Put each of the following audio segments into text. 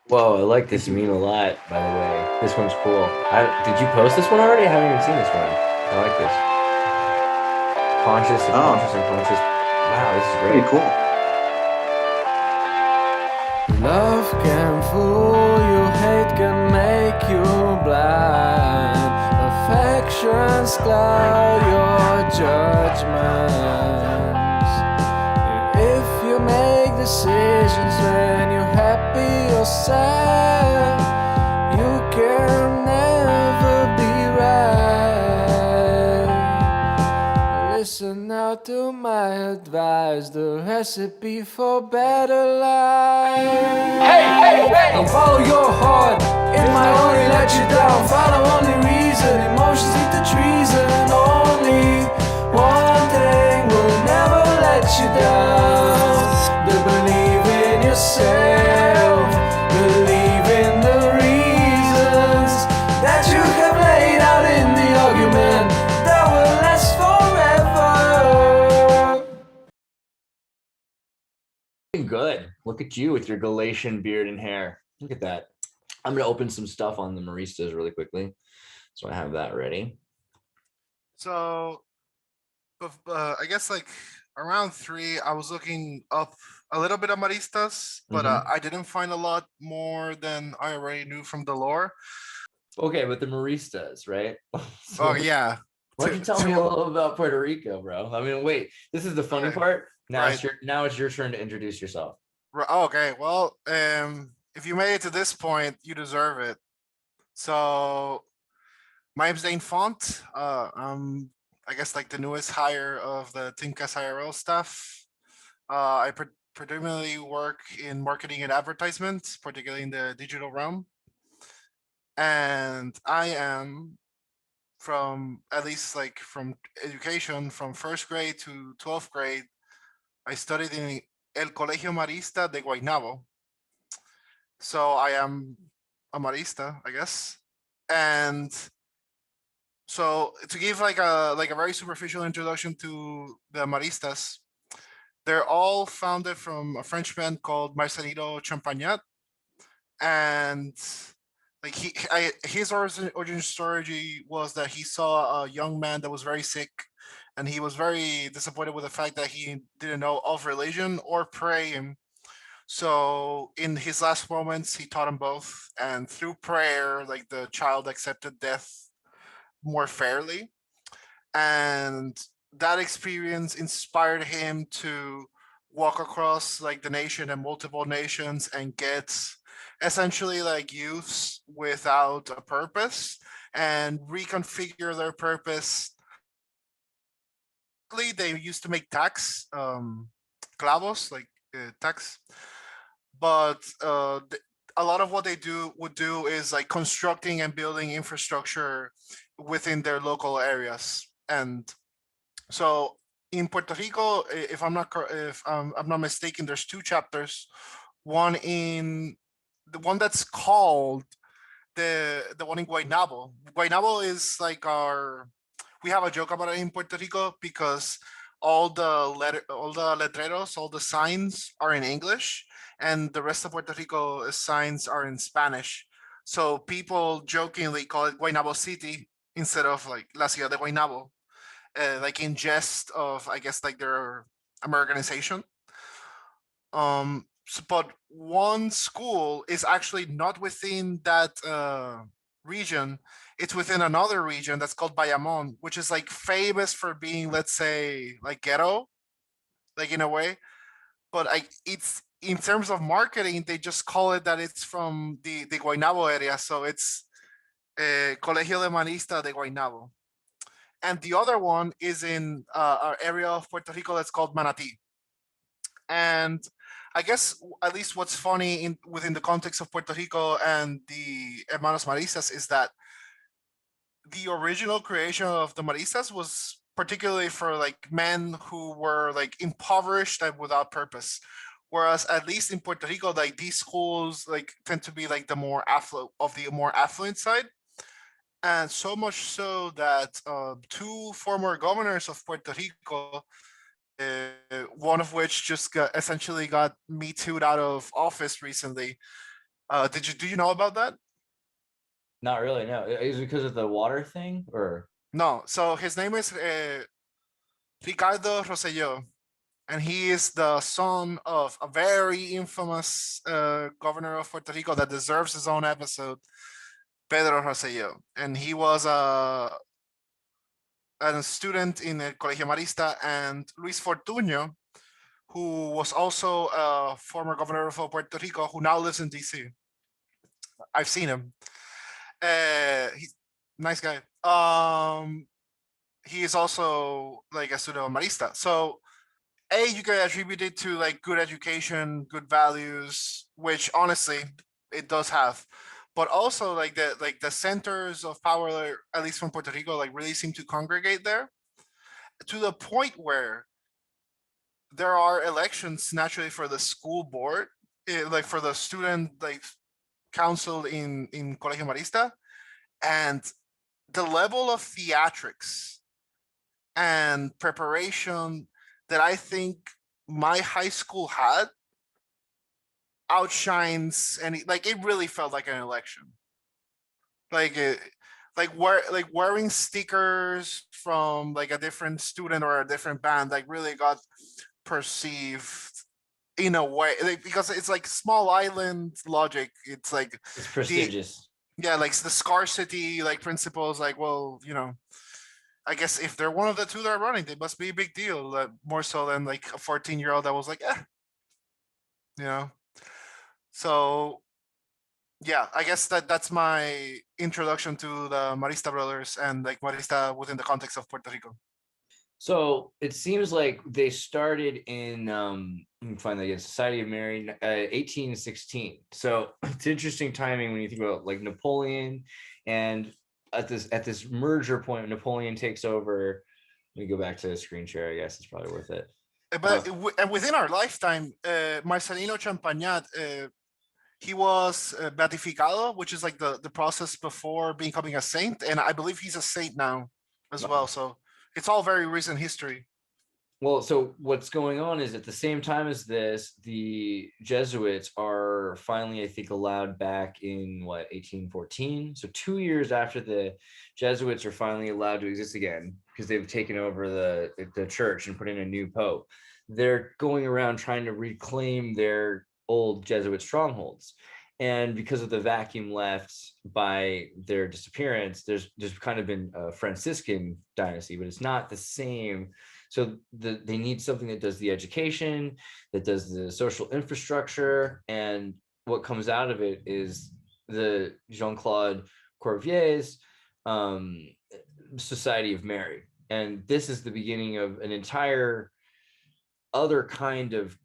Whoa, I like this meme a lot, by the way. This one's cool. Did you post this one already? I haven't even seen this one. I like this. Conscious, subconscious, Oh, unconscious. Wow, this is pretty great. cool. Love can fool you, hate can make you blind. Affections cloud your judgments. If you make decisions when you're happy or sad, you can never be right. Listen now to my advice, the recipe for better life. Don't follow your heart, it might only let you down. Follow only reason, emotions lead to treason. Only one thing will never let you down. To believe in yourself, believe in the reasons that you have laid out in the argument that will last forever. Good. Look at you with your Galatian beard and hair. Look at that. I'm going to open some stuff on the Maristas really quickly. So I have that ready. So, I guess like around 3, I was looking up a little bit of Maristas, but I didn't find a lot more than I already knew from the lore. Okay, but the Maristas, right? Oh So yeah. why don't you tell me a little about Puerto Rico, bro? I mean, wait, this is the funny Okay, part. right. Now it's your turn to introduce yourself. Okay, well, if you made it to this point, you deserve it. So, my name's Dane Font. I'm, I guess, like the newest hire of the Tinkas IRL staff. I predominantly work in marketing and advertisements, particularly in the digital realm. And I am from, at least like from education, from first grade to 12th grade, I studied in El Colegio Marista de Guaynabo. So I am a Marista, I guess. And so to give like a very superficial introduction to the Maristas, they're all founded from a Frenchman called Marcelino Champagnat, and like his origin story was that he saw a young man that was very sick, and he was very disappointed with the fact that he didn't know of religion or praying. So in his last moments, he taught him both, and through prayer, like the child accepted death more fairly, and that experience inspired him to walk across like the nation and multiple nations and get essentially like youths without a purpose and reconfigure their purpose. They used to make tax clavos, like tax, but a lot of what they would do is like constructing and building infrastructure within their local areas. And so in Puerto Rico, if I'm not mistaken, there's 2 chapters. One in the one that's called the one in Guaynabo. Guaynabo is like our. We have a joke about it in Puerto Rico because all the letreros, all the signs are in English, and the rest of Puerto Rico signs are in Spanish. So people jokingly call it Guaynabo City instead of like La Ciudad de Guaynabo, like in jest of, I guess, like their Americanization. But one school is actually not within that region. It's within another region that's called Bayamon, which is like famous for being, let's say, like ghetto, like in a way. But it's in terms of marketing, they just call it that it's from the Guaynabo area. So it's Colegio de Manista de Guaynabo. And the other one is in our area of Puerto Rico that's called Manatee. And I guess at least what's funny within the context of Puerto Rico and the Hermanos Maristas is that the original creation of the Maristas was particularly for like men who were like impoverished and without purpose. Whereas at least in Puerto Rico, like these schools like tend to be like the more affluent side. And so much so that 2 former governors of Puerto Rico, one of which just essentially got me too'd out of office recently, Do you know about that? Not really. No, is it because of the water thing or? No. So his name is Ricardo Rosselló, and he is the son of a very infamous governor of Puerto Rico that deserves his own episode, Pedro Rosselló, and he was a student in the Colegio Marista, and Luis Fortuño, who was also a former governor of Puerto Rico, who now lives in DC. I've seen him. He's nice guy. He is also like a student of Marista. So you can attribute it to like good education, good values, which honestly it does have. But also like the centers of power, at least from Puerto Rico, like really seem to congregate there to the point where there are elections naturally for the school board, like for the student like council in Colegio Marista, and the level of theatrics and preparation that I think my high school had outshines any. Like it really felt like an election. Like like wearing stickers from like a different student or a different band like really got perceived in a way, like, because it's like small island logic. It's like It's the prestigious. yeah, like the scarcity like principles. Like, well, I guess if they're one of the two that are running, they must be a big deal. More so than like a 14-year-old that was like, you know. So yeah, I guess that's my introduction to the Marista brothers and like Marista within the context of Puerto Rico. So it seems like they started in let me find that again, Society of Mary, 1816. So it's interesting timing when you think about like Napoleon, and at this merger point, Napoleon takes over. Let me go back to the screen share. I guess it's probably worth it. But and within our lifetime, Marcelino Champagnat, he was beatificado, which is like the process before becoming a saint, and I believe he's a saint now as well. So it's all very recent history. Well, so what's going on is at the same time as this, the Jesuits are finally, I think, allowed back in 1814. So 2 years after the Jesuits are finally allowed to exist again, because they've taken over the church and put in a new pope. They're going around trying to reclaim their old Jesuit strongholds. And because of the vacuum left by their disappearance, there's kind of been a Franciscan dynasty, but it's not the same. So they need something that does the education, that does the social infrastructure, and what comes out of it is the Jean-Claude Corvier's Society of Mary. And this is the beginning of an entire other kind of,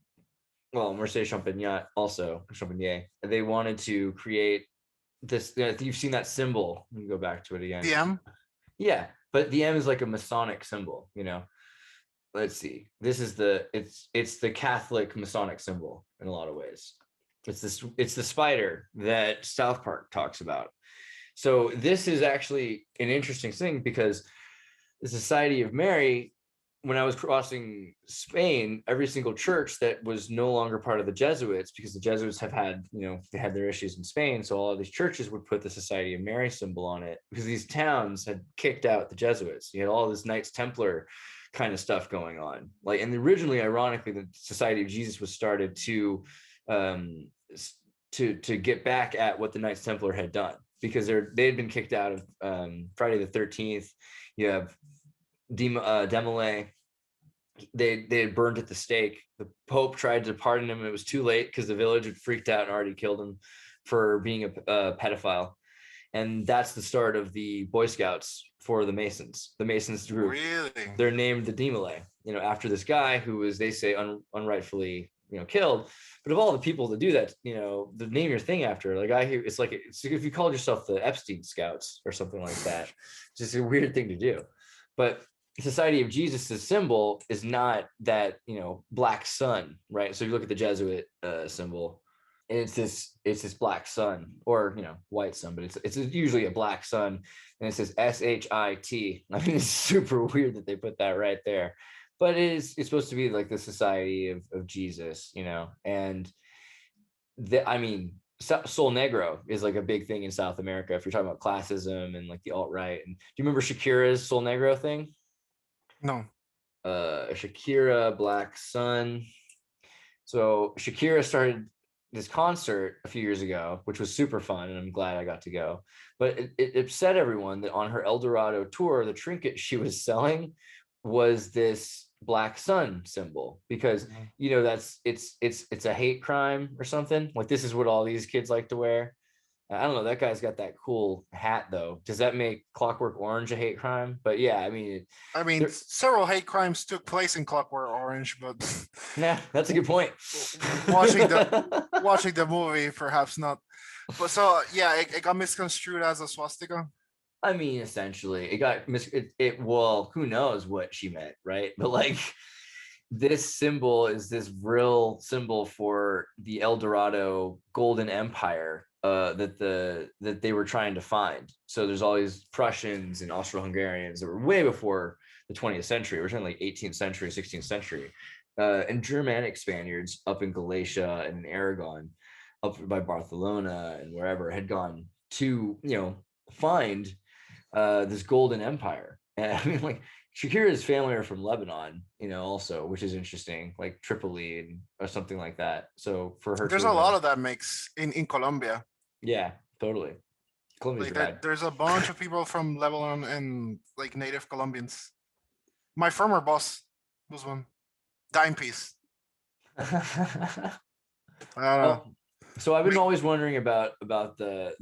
well, Marseille Champagnat also, Champagnat, they wanted to create this, you've seen that symbol. Let me go back to it again. The M? Yeah, but the M is like a Masonic symbol, let's see, this is it's the Catholic Masonic symbol in a lot of ways. It's the spider that South Park talks about. So this is actually an interesting thing, because the Society of Mary, when I was crossing Spain, every single church that was no longer part of the Jesuits, because the Jesuits have had, they had their issues in Spain. So all of these churches would put the Society of Mary symbol on it, because these towns had kicked out the Jesuits. You had all this Knights Templar kind of stuff going on. And originally, ironically, the Society of Jesus was started to get back at what the Knights Templar had done, because they had been kicked out of Friday the 13th. You have Demolay. They had burned at the stake. The Pope tried to pardon him, and it was too late because the village had freaked out and already killed him for being a pedophile. And that's the start of the Boy Scouts for the Masons. The Masons group. Really? They're named the Demolay, after this guy who was, they say, unrightfully, killed. But of all the people to do that, to name your thing after, like I hear, it's like if you called yourself the Epstein Scouts or something like that. It's just a weird thing to do. But Society of Jesus' symbol is not that, black sun, right? So if you look at the Jesuit symbol, and it's this black sun, or white sun, but it's usually a black sun, and it says SHIT. I mean, it's super weird that they put that right there, but it's supposed to be like the Society of Jesus, and I mean, Sol Negro is like a big thing in South America if you're talking about classism and like the alt-right. And do you remember Shakira's Sol Negro thing? No. Shakira, Black Sun. So Shakira started this concert a few years ago, which was super fun, and I'm glad I got to go. But it upset everyone that on her El Dorado tour, the trinket she was selling was this Black Sun symbol because that's it's a hate crime or something. Like this is what all these kids like to wear. I don't know. That guy's got that cool hat though. Does that make Clockwork Orange a hate crime? But yeah, I mean, I mean, several hate crimes took place in Clockwork Orange, but yeah, that's a good point. watching the movie, perhaps not. But so yeah, it got misconstrued as a swastika. I mean, essentially, it got well, who knows what she meant, right? But like, this symbol is this real symbol for the El Dorado Golden Empire that they were trying to find. So there's all these Prussians and Austro-Hungarians that were way before the 20th century. We're talking like 18th century, 16th century, and Germanic Spaniards up in Galatia and in Aragon, up by Barcelona and wherever, had gone to find this golden empire. And I mean, like Shakira's family are from Lebanon, also, which is interesting, like Tripoli or something like that. So for her, there's a lot of that mix in Colombia. Yeah, totally. Colombia's like there's a bunch of people from Lebanon and like native Colombians. My former boss was one. Dime piece. I don't know. So I've been always wondering about the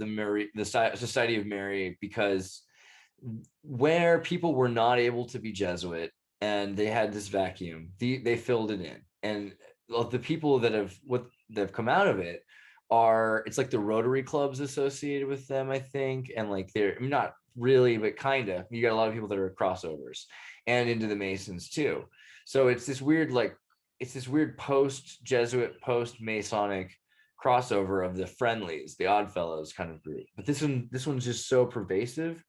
Society of Mary, because where people were not able to be Jesuit and they had this vacuum, they filled it in, and the people that have come out of it it's like the Rotary clubs associated with them, I think, and like they're not really, but kind of. You got a lot of people that are crossovers and into the Masons too. So it's this weird post-Jesuit, post-Masonic crossover of the Friendlies, the Oddfellows kind of group. But this one's just so pervasive,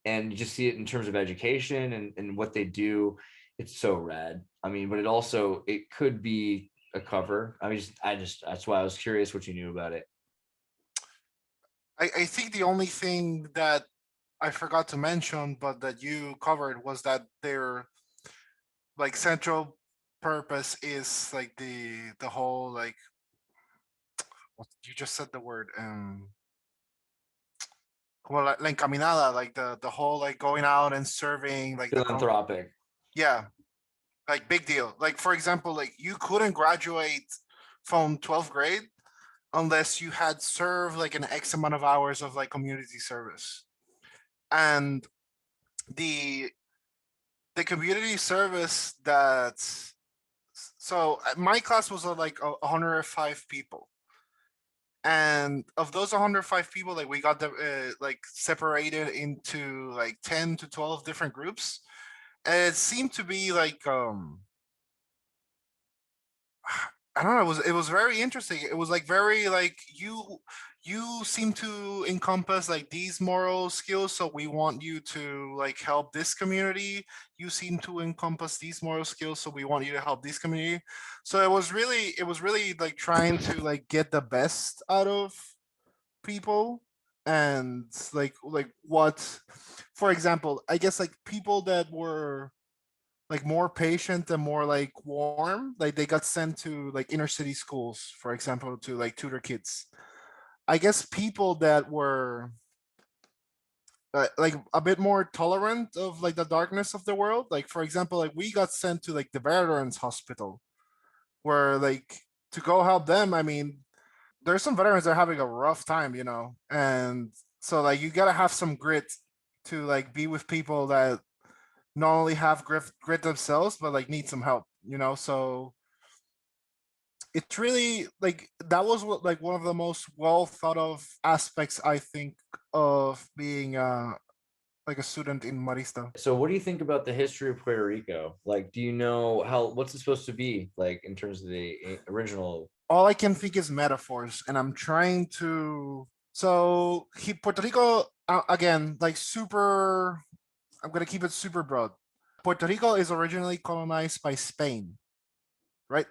and you just see it in terms of education and what they do. It's so rad. I mean, but it could be a cover. I mean, that's why I was curious what you knew about it. I think the only thing that I forgot to mention, but that you covered, was that their like central purpose is like the whole like, you just said the word well, la encaminada, like the whole like going out and serving, like philanthropic. Yeah, like big deal. Like for example, like you couldn't graduate from 12th grade unless you had served like an X amount of hours of like community service. And the community service so my class was like 105 people. And of those 105 people, like we got like separated into like 10 to 12 different groups. And it seemed to be like I don't know, it was very interesting. It was like very like you seem to encompass like these moral skills, so we want you to like help this community. You seem to encompass these moral skills, so we want you to help this community. So it was really like trying to like get the best out of people. And like what, for example, I guess like people that were like more patient and more like warm, like they got sent to like inner city schools, for example, to like tutor kids. I guess people that were like a bit more tolerant of like the darkness of the world, like for example, like we got sent to like the veterans hospital, where like to go help them. I mean, there's some veterans that are having a rough time, and so like you gotta have some grit to like be with people that not only have grit themselves, but like need some help, so it's really like that was what like one of the most well thought of aspects, I think, of being like a student in Marista. So what do you think about the history of Puerto Rico? Like, do you know what's it supposed to be like in terms of the original? All I can think is metaphors, and I'm trying to. So Puerto Rico, again, like super. I'm gonna keep it super broad. Puerto Rico is originally colonized by Spain, right?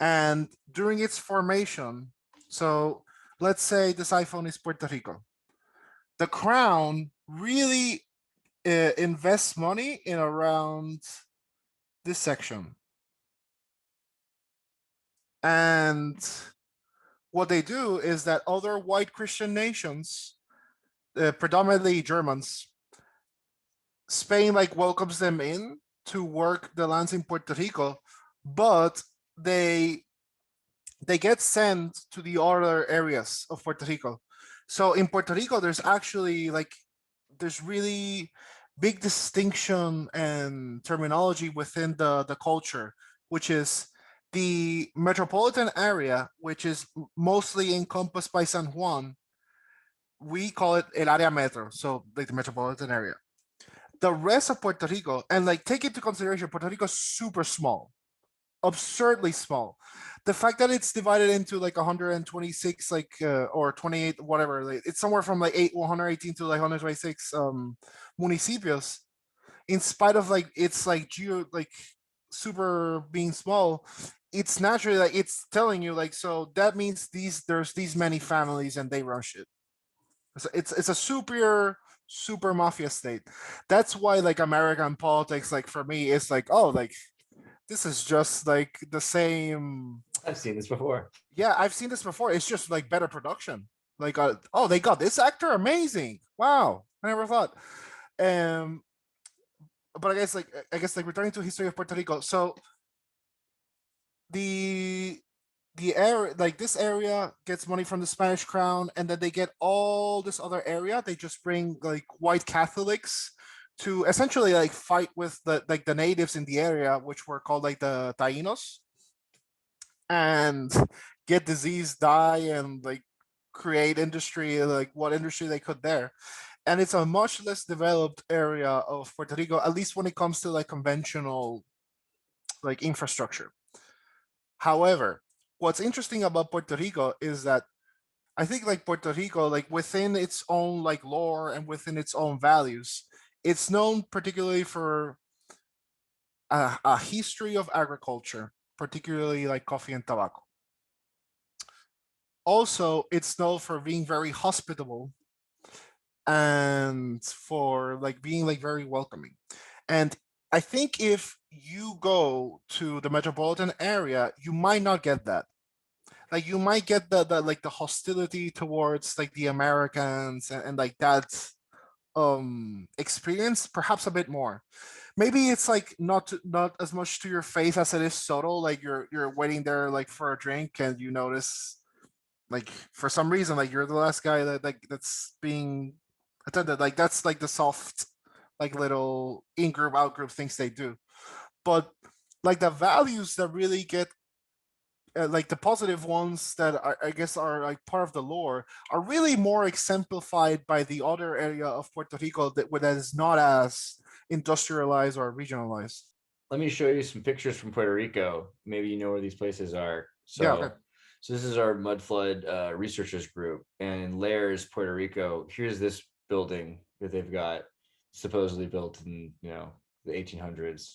And during its formation, so let's say this iPhone is Puerto Rico. The crown really invests money in around this section. And what they do is that other white Christian nations, predominantly Germans, Spain like welcomes them in to work the lands in Puerto Rico, but they get sent to the other areas of Puerto Rico. So in Puerto Rico, there's actually like there's really big distinction and terminology within the culture, which is the metropolitan area, which is mostly encompassed by San Juan. We call it el área metro, so like the metropolitan area. The rest of Puerto Rico, and like take into consideration, Puerto Rico is super small, absurdly small. The fact that it's divided into like 126 like or 28 whatever, like, it's somewhere from like 118 to like 126 municipios, in spite of like it's like super being small, it's naturally like it's telling you like, so that means there's these many families and they run shit. It's a super mafia state. That's why like American politics, like for me, is like, oh, like this is just like the same. I've seen this before. Yeah, I've seen this before. It's just like better production. Like, oh, they got this actor, amazing! Wow, I never thought. Um, but I guess like returning to history of Puerto Rico. So the area, like this area gets money from the Spanish crown, and then they get all this other area. They just bring like white Catholics to essentially like fight with the natives in the area, which were called like the Taínos, and get disease, die, and like create industry, like what industry they could there. And it's a much less developed area of Puerto Rico, at least when it comes to like conventional like infrastructure. However, what's interesting about Puerto Rico is that I think like Puerto Rico, like within its own like lore and within its own values, it's known particularly for a history of agriculture, particularly like coffee and tobacco. Also, it's known for being very hospitable and for like being like very welcoming. And I think if you go to the metropolitan area, you might not get that. Like you might get the like the hostility towards like the Americans and like that experience perhaps a bit more. Maybe it's like not as much to your face as it is subtle. Like you're waiting there like for a drink and you notice like for some reason like you're the last guy that like that's being attended. Like that's like the soft like little in-group out-group things they do. But like the values that really get like the positive ones that I guess are like part of the lore are really more exemplified by the other area of Puerto Rico that is not as industrialized or regionalized. Let me show you some pictures from Puerto Rico. Maybe you know where these places are. So, Yeah, okay. So this is our mud flood researchers group, and in Lares, Puerto Rico. Here's this building that they've got, supposedly built in the 1800s.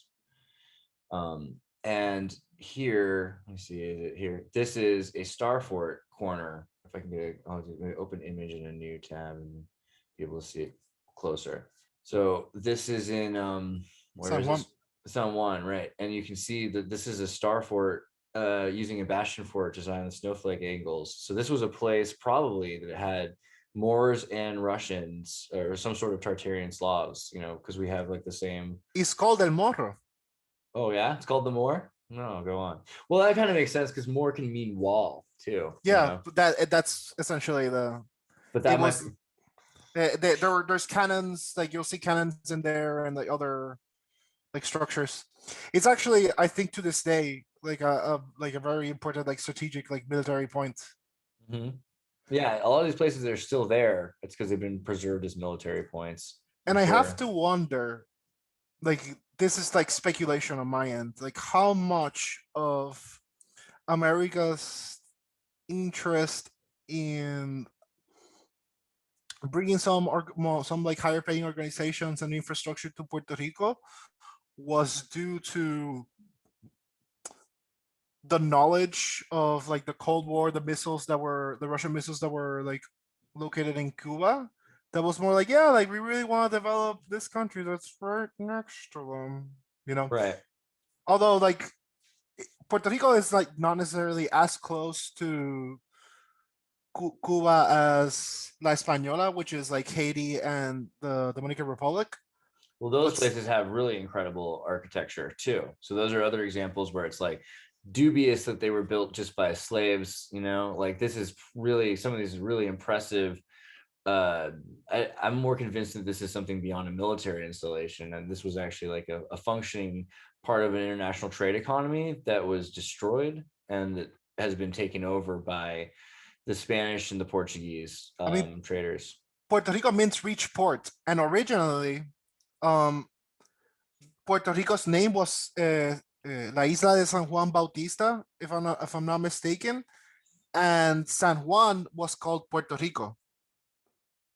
And here, let me see, is it here? This is a Starfort corner. If I can get I'll open image in a new tab and be able to see it closer. So this is in where San is Juan. this? San Juan, right? And you can see that this is a Starfort using a bastion fort design with snowflake angles. So this was a place probably that had Moors and Russians or some sort of Tartarian Slavs, because we have like the same. It's called El Morro. Oh yeah, it's called the Moor. No, go on. Well, that kind of makes sense because Moor can mean wall too. Yeah, that's essentially the. But that It might. was. There's cannons, like you'll see cannons in there and like other like structures. It's actually, I think, to this day like a very important like strategic like military point. Mhm. Yeah, a lot of these places that are still there. It's because they've been preserved as military points. And I have Sure. to wonder, like this is like speculation on my end, like how much of America's interest in bringing some like higher paying organizations and infrastructure to Puerto Rico was due to the knowledge of like the Cold War, the Russian missiles that were like located in Cuba. That was more like, yeah, like we really want to develop this country that's right next to them, you know. Right. Although like Puerto Rico is like not necessarily as close to Cuba as La Española, which is like Haiti and the Dominican Republic. Well, those But places have really incredible architecture too. So those are other examples where it's like dubious that they were built just by slaves, you know, like this is really, some of these really impressive. I'm more convinced that this is something beyond a military installation, and this was actually like a functioning part of an international trade economy that was destroyed and that has been taken over by the Spanish and the Portuguese I mean, traders. Puerto Rico means rich port, and originally, um, Puerto Rico's name was La Isla de San Juan Bautista, if I'm not mistaken, and San Juan was called Puerto Rico,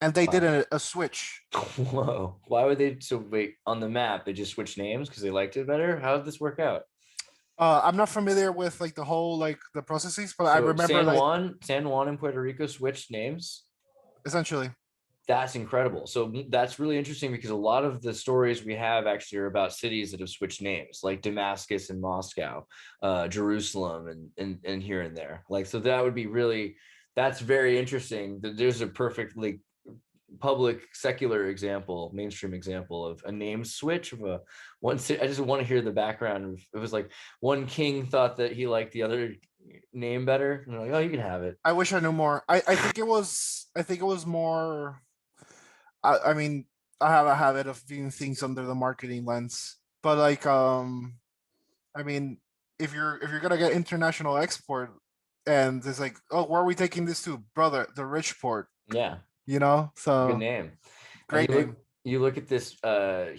and they did Wow. a switch. Whoa. Why would they? So wait, on the map, they just switched names because they liked it better? How did this work out? I'm not familiar with like the whole like the processes, but I So remember like San Juan and Puerto Rico switched names. essentially. That's incredible. So that's really interesting because a lot of the stories we have actually are about cities that have switched names, like Damascus and Moscow, Jerusalem, and here and there. Like, so that would be really, that's very interesting. There's a perfectly public secular example, mainstream example of a name switch of a one city. I just want to hear the background. It was like one king thought that he liked the other name better, and like, oh, you can have it. I wish I knew more. I think it was more. I mean, I have a habit of viewing things under the marketing lens, but like I mean, if you're gonna get international export, and it's like, oh, where are we taking this to, brother? The rich port, Yeah, you know. good So name. And great name. you look at this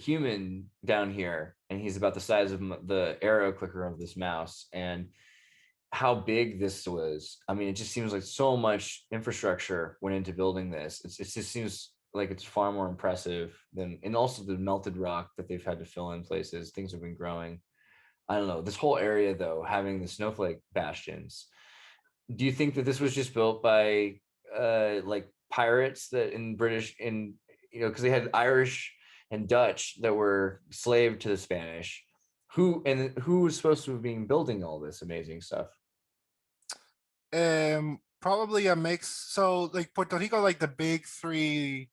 human down here, and he's about the size of the arrow clicker of this mouse, and how big this was. I mean, it just seems like so much infrastructure went into building this. It just seems like it's far more impressive than, and also the melted rock that they've had to fill in places. Things have been growing. I don't know. This whole area, though, having the snowflake bastions. Do you think that this was just built by like pirates that in British, in, you know, because they had Irish and Dutch that were slave to the Spanish? Who was supposed to have been building all this amazing stuff? Probably a mix. So like Puerto Rico, like the big three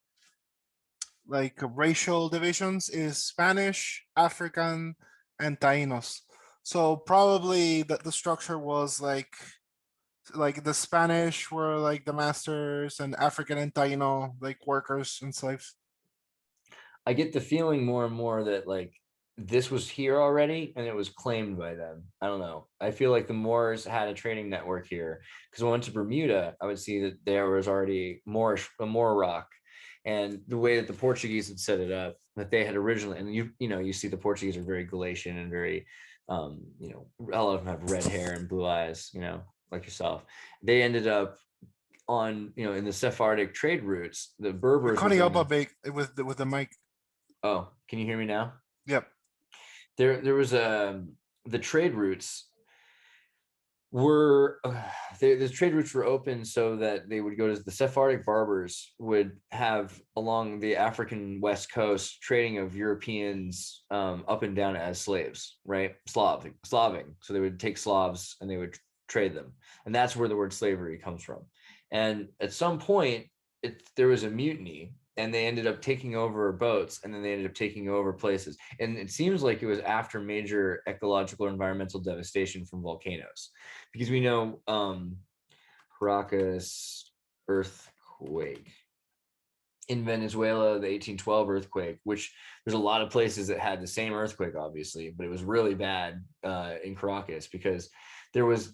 like racial divisions is Spanish, African, and Tainos. So probably the structure was like the Spanish were like the masters and African and Taino like workers and slaves. I get the feeling more and more that like this was here already and it was claimed by them. I don't know. I feel like the Moors had a trading network here because when I went to Bermuda, I would see that there was already a Moor rock, and the way that the Portuguese had set it up, that they had originally, and you know, you see the Portuguese are very Galatian and very, you know, a lot of them have red hair and blue eyes, you know, like yourself. They ended up on, you know, in the Sephardic trade routes, the You're Berbers cutting up a within. bit with the mic. Oh, can you hear me now? Yep. There was the trade routes were the trade routes were open so that they would go to the Sephardic barbers would have along the African west coast trading of Europeans up and down as slaves, right? Slaving. So they would take Slavs and they would trade them, and that's where the word slavery comes from. And at some point, there was a mutiny, and they ended up taking over boats, and then they ended up taking over places. And it seems like it was after major ecological or environmental devastation from volcanoes, because we know Caracas earthquake in Venezuela, the 1812 earthquake, which there's a lot of places that had the same earthquake, obviously, but it was really bad in Caracas because there was,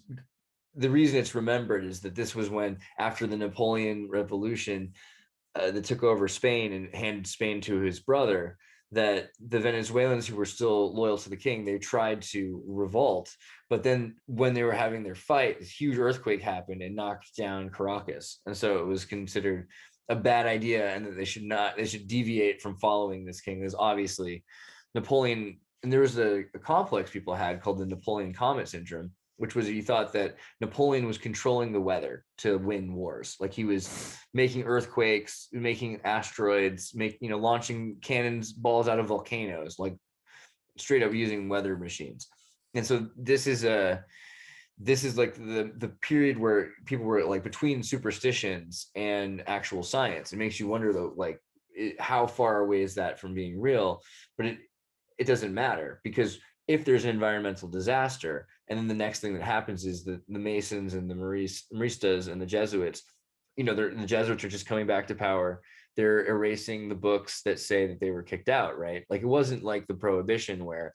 the reason it's remembered is that this was when, after the Napoleon Revolution, that took over Spain and handed Spain to his brother, that the Venezuelans who were still loyal to the king, they tried to revolt. But then when they were having their fight, this huge earthquake happened and knocked down Caracas. And so it was considered a bad idea, and that they should deviate from following this king. There's obviously Napoleon, and there was a complex people had called the Napoleon Comet syndrome, which was you thought that Napoleon was controlling the weather to win wars. Like he was making earthquakes, making asteroids, launching cannons balls out of volcanoes, like straight up using weather machines. And so this is like the period where people were like between superstitions and actual science. It makes you wonder though, like how far away is that from being real? But it doesn't matter, because if there's an environmental disaster, and then the next thing that happens is the Masons and the Maristas and the Jesuits, the Jesuits are just coming back to power. They're erasing the books that say that they were kicked out, right? Like it wasn't like the Prohibition where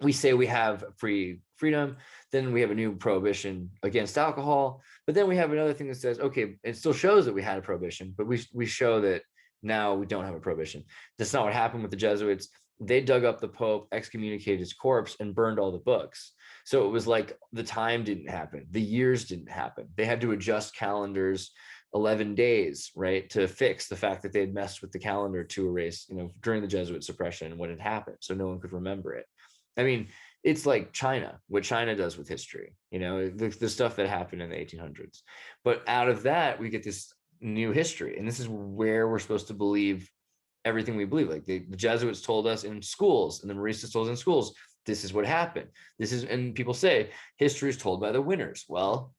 we say we have freedom, then we have a new prohibition against alcohol, but then we have another thing that says, okay, it still shows that we had a prohibition, but we show that now we don't have a prohibition. That's not what happened with the Jesuits. They dug up the Pope, excommunicated his corpse, and burned all the books. So it was like the time didn't happen, the years didn't happen. They had to adjust calendars 11 days, right, to fix the fact that they had messed with the calendar to erase, during the Jesuit suppression, what had happened, so no one could remember it. I mean, it's like China, what China does with history, the stuff that happened in the 1800s. But out of that, we get this new history. And this is where we're supposed to believe everything we believe. Like the Jesuits told us in schools, and the Maristas told us in schools, this is what happened. And people say history is told by the winners. Well,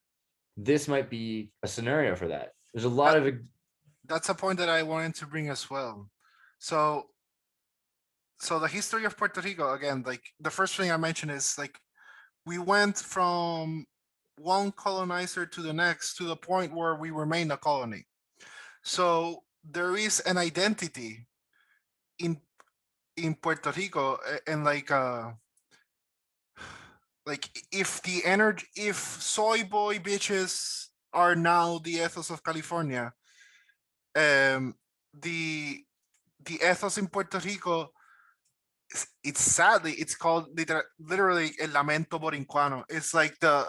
this might be a scenario for that. There's a lot of. That's a point that I wanted to bring as well. So the history of Puerto Rico, again, like the first thing I mentioned is like we went from one colonizer to the next to the point where we remain a colony. So there is an identity in Puerto Rico, and like if soy boy bitches are now the ethos of California, the ethos in Puerto Rico, it's called literally el lamento borincuano. It's like the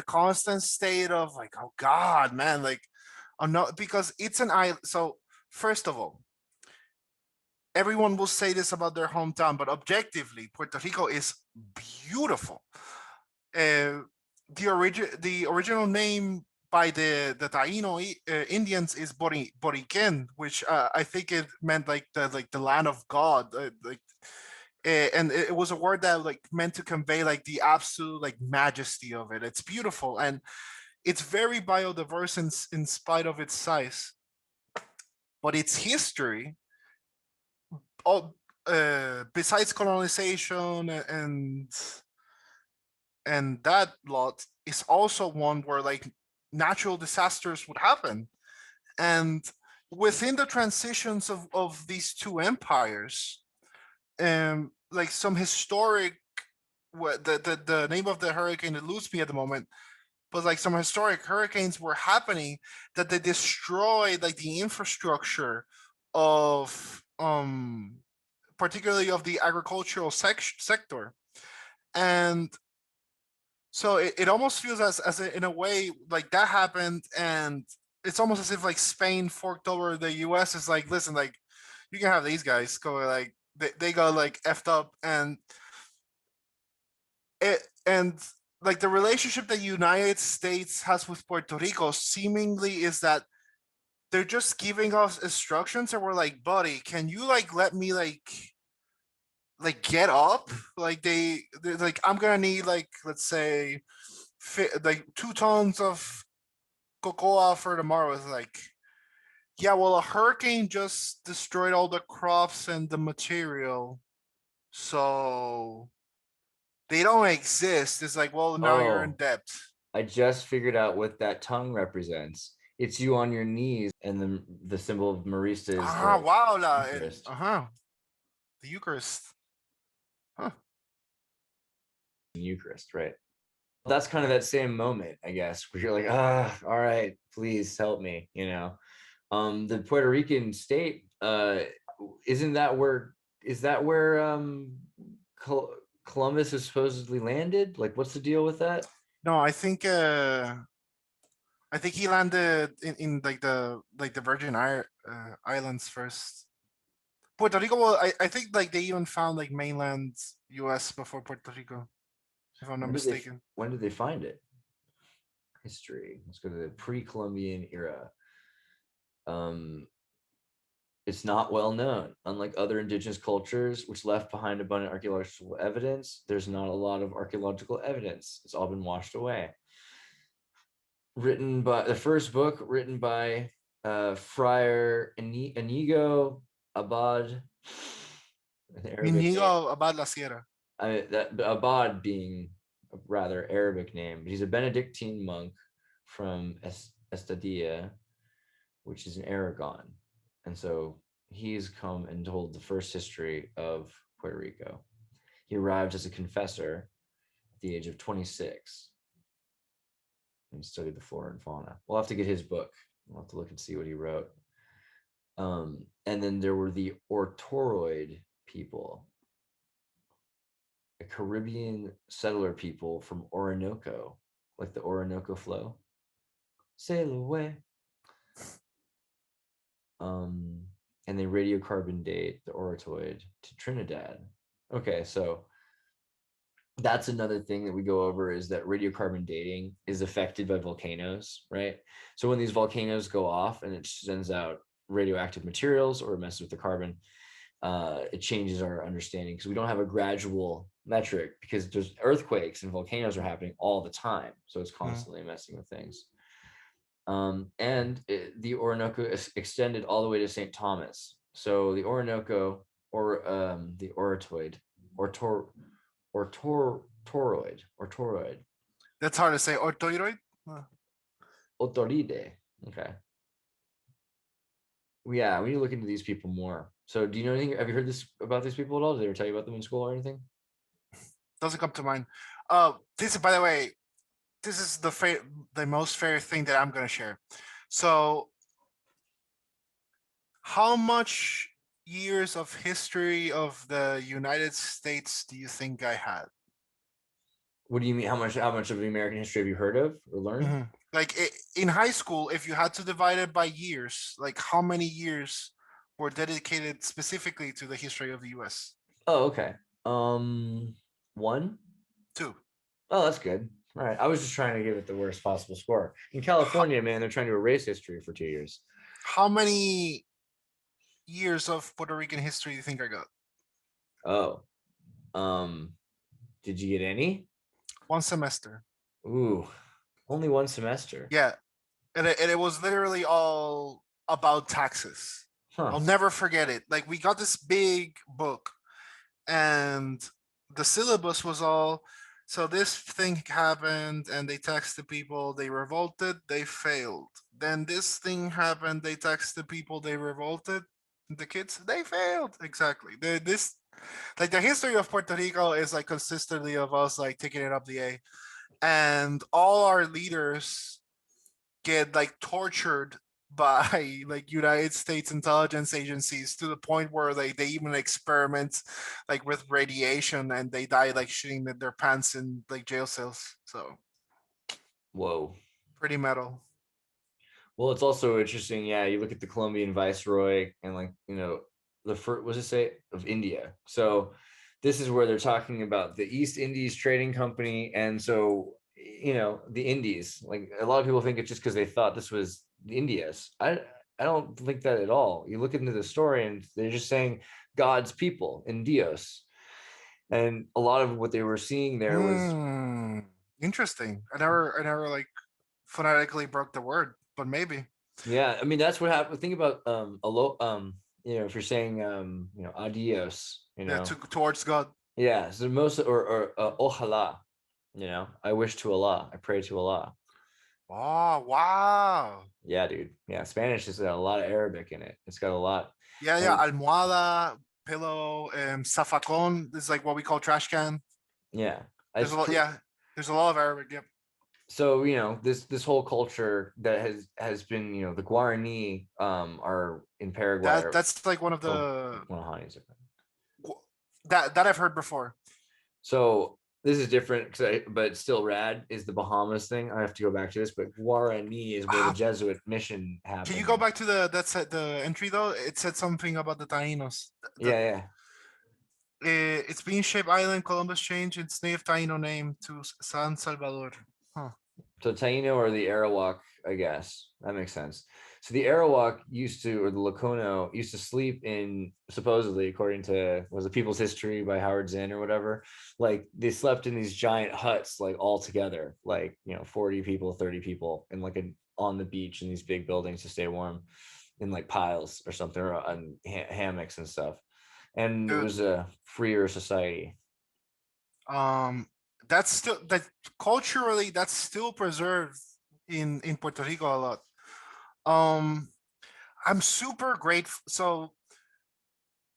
constant state of like, oh God, man, like, I'm not, because it's an island. So first of all, everyone will say this about their hometown, but objectively, Puerto Rico is beautiful. The original name by the Taino Indians is Boriquen, which I think it meant like the land of God, and it was a word that like meant to convey like the absolute like majesty of it. It's beautiful, and it's very biodiverse in spite of its size, but its history, besides colonization and that lot, is also one where like natural disasters would happen. And within the transitions of these two empires, like some historic, the name of the hurricane eludes me at the moment, but like some historic hurricanes were happening that they destroyed like the infrastructure of particularly of the agricultural sector. And so it almost feels as in a way like that happened, and it's almost as if like Spain forked over the US. Is like, listen, like you can have these guys go, like they got like effed up, and like the relationship that United States has with Puerto Rico seemingly is that they're just giving us instructions, and we're like, buddy, can you like let me like get up? Like they're like, I'm gonna need like, let's say like 2 tons of cocoa for tomorrow. Is like, yeah, well, a hurricane just destroyed all the crops and the material, so they don't exist. It's like, well, now you're in debt. I just figured out what that tongue represents. It's you on your knees, and the symbol of Marista is wow, Eucharist. The Eucharist. Huh. Eucharist, right? That's kind of that same moment, I guess, where you're like, all right, please help me. The Puerto Rican state, is that where Columbus is supposedly landed? Like, what's the deal with that? No, I think he landed in like the Virgin Islands first. Puerto Rico, well, I think like they even found like mainland US before Puerto Rico. if I'm not mistaken. When did they find it? History. Let's go to the pre-Columbian era. It's not well known. Unlike other indigenous cultures, which left behind abundant archaeological evidence, there's not a lot of archaeological evidence. It's all been washed away. The first book written by Friar Inigo Abad, an Arabic name. Inigo Abad la Sierra. Abad being a rather Arabic name. He's a Benedictine monk from Estadia, which is in Aragon. And so he's come and told the first history of Puerto Rico. He arrived as a confessor at the age of 26 and studied the flora and fauna. We'll have to get his book. We'll have to look and see what he wrote. And then there were the Ortoroid people, a Caribbean settler people from Orinoco, like the Orinoco flow. Sail away. And they radiocarbon date the Oratoid to Trinidad. Okay, so that's another thing that we go over, is that radiocarbon dating is affected by volcanoes, right? So when these volcanoes go off and it sends out radioactive materials or messes with the carbon, it changes our understanding, because we don't have a gradual metric, because there's earthquakes and volcanoes are happening all the time. So it's constantly messing with things. The Orinoco extended all the way to St. Thomas. So the Orinoco, or the Oratoid, or toroid. That's hard to say. Ortoroid? Otoride. Okay. Yeah, we need to look into these people more. So do you know anything? Have you heard this about these people at all? Did they ever tell you about them in school or anything? Doesn't come to mind. This is, by the way, this is the most fair thing that I'm going to share. So how much years of history of the United States do you think I had? What do you mean? How much of the American history have you heard of or learned? Mm-hmm. Like in high school, if you had to divide it by years, like how many years were dedicated specifically to the history of the US? Oh, okay. 1? 2. Oh, that's good. All right. I was just trying to give it the worst possible score. In California, man, they're trying to erase history for 2 years. How many years of Puerto Rican history do you think I got? Oh. Did you get any? 1 semester. Ooh. Only 1 semester. Yeah. And it was literally all about taxes. Huh. I'll never forget it. Like, we got this big book, and the syllabus was all, so this thing happened and they taxed the people, they revolted, they failed. Then this thing happened, they taxed the people, they revolted. The kids, they failed. Exactly. The history of Puerto Rico is like consistently of us like taking it up the A. And all our leaders get like tortured by like United States intelligence agencies to the point where they even experiment like with radiation, and they die like shitting their pants in like jail cells. So whoa, pretty metal. Well, it's also interesting. Yeah, you look at the Colombian viceroy and, like, you know, the first, what does it say, of India. So this is where they're talking about the East Indies Trading Company. And so, you know, the Indies, like, a lot of people think it's just because they thought this was the Indias. I don't think that at all. You look into the story and they're just saying God's people, Indios. And a lot of what they were seeing there was interesting. I never like phonetically broke the word, but maybe. Yeah, I mean, that's what happened. Think about you know, if you're saying you know, adios, you know, towards God. Yeah, so most, or ojalá, you know, I wish to Allah, I pray to Allah. Oh, wow. Yeah, dude. Yeah, Spanish has got a lot of Arabic in it. It's got a lot. Yeah. Almohada, pillow, zafacón is like what we call trash can. Yeah. There's a lot of Arabic. Yep. So, you know, this whole culture that has been, you know, the Guarani are in Paraguay. That's like one of the Guaranis. That I've heard before. So this is different, but it's still rad, is the Bahamas thing. I have to go back to this, but Guarani is where the Jesuit mission happened. Can you go back to the entry though? It said something about the Taínos. Yeah. It's being shaped island. Columbus changed its native Taino name to San Salvador. Huh. So Taino or the Arawak, I guess. That makes sense. So the Arawak used to, or the Lakono used to sleep in, supposedly, according to, was it People's History by Howard Zinn or whatever, like they slept in these giant huts, like all together, like, 40 people, 30 people, and like on the beach in these big buildings to stay warm in like piles or something, or on hammocks and stuff. And it Dude, was a freer society. um, that's still that culturally that's still preserved in Puerto Rico a lot. Um, I'm super grateful. So,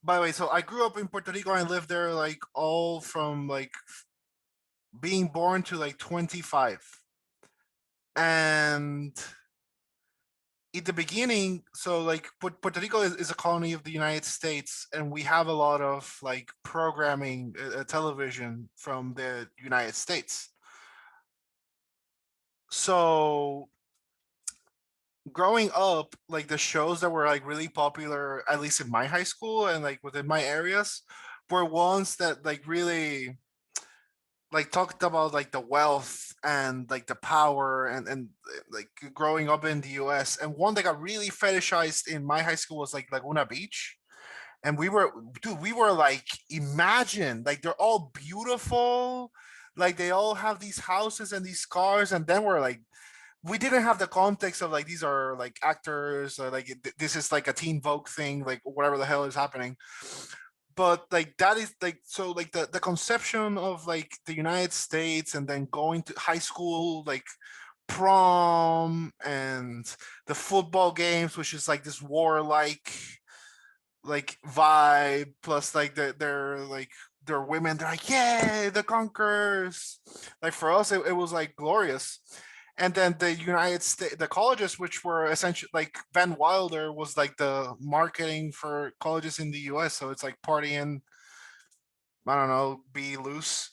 by the way, so I grew up in Puerto Rico and lived there like all from like being born to like 25. And in the beginning, so like Puerto Rico is a colony of the United States, and we have a lot of like programming, television from the United States. So growing up, like the shows that were like really popular, at least in my high school and like within my areas, were ones that like really like talked about like the wealth and like the power and like growing up in the US. And one that got really fetishized in my high school was like Laguna Beach. And we were, dude, we were like, imagine, like they're all beautiful, like they all have these houses and these cars, and then we're like, we didn't have the context of like these are like actors, or like this is like a Teen Vogue thing, like whatever the hell is happening. But like that is like, so like the conception of like the United States and then going to high school, like prom and the football games, which is like this warlike like vibe, plus like they're like they're women, they're like, yeah, the conquerors. Like for us it was like glorious. And then the United States, the colleges, which were essentially like Van Wilder was like the marketing for colleges in the US, so it's like partying, I don't know, be loose.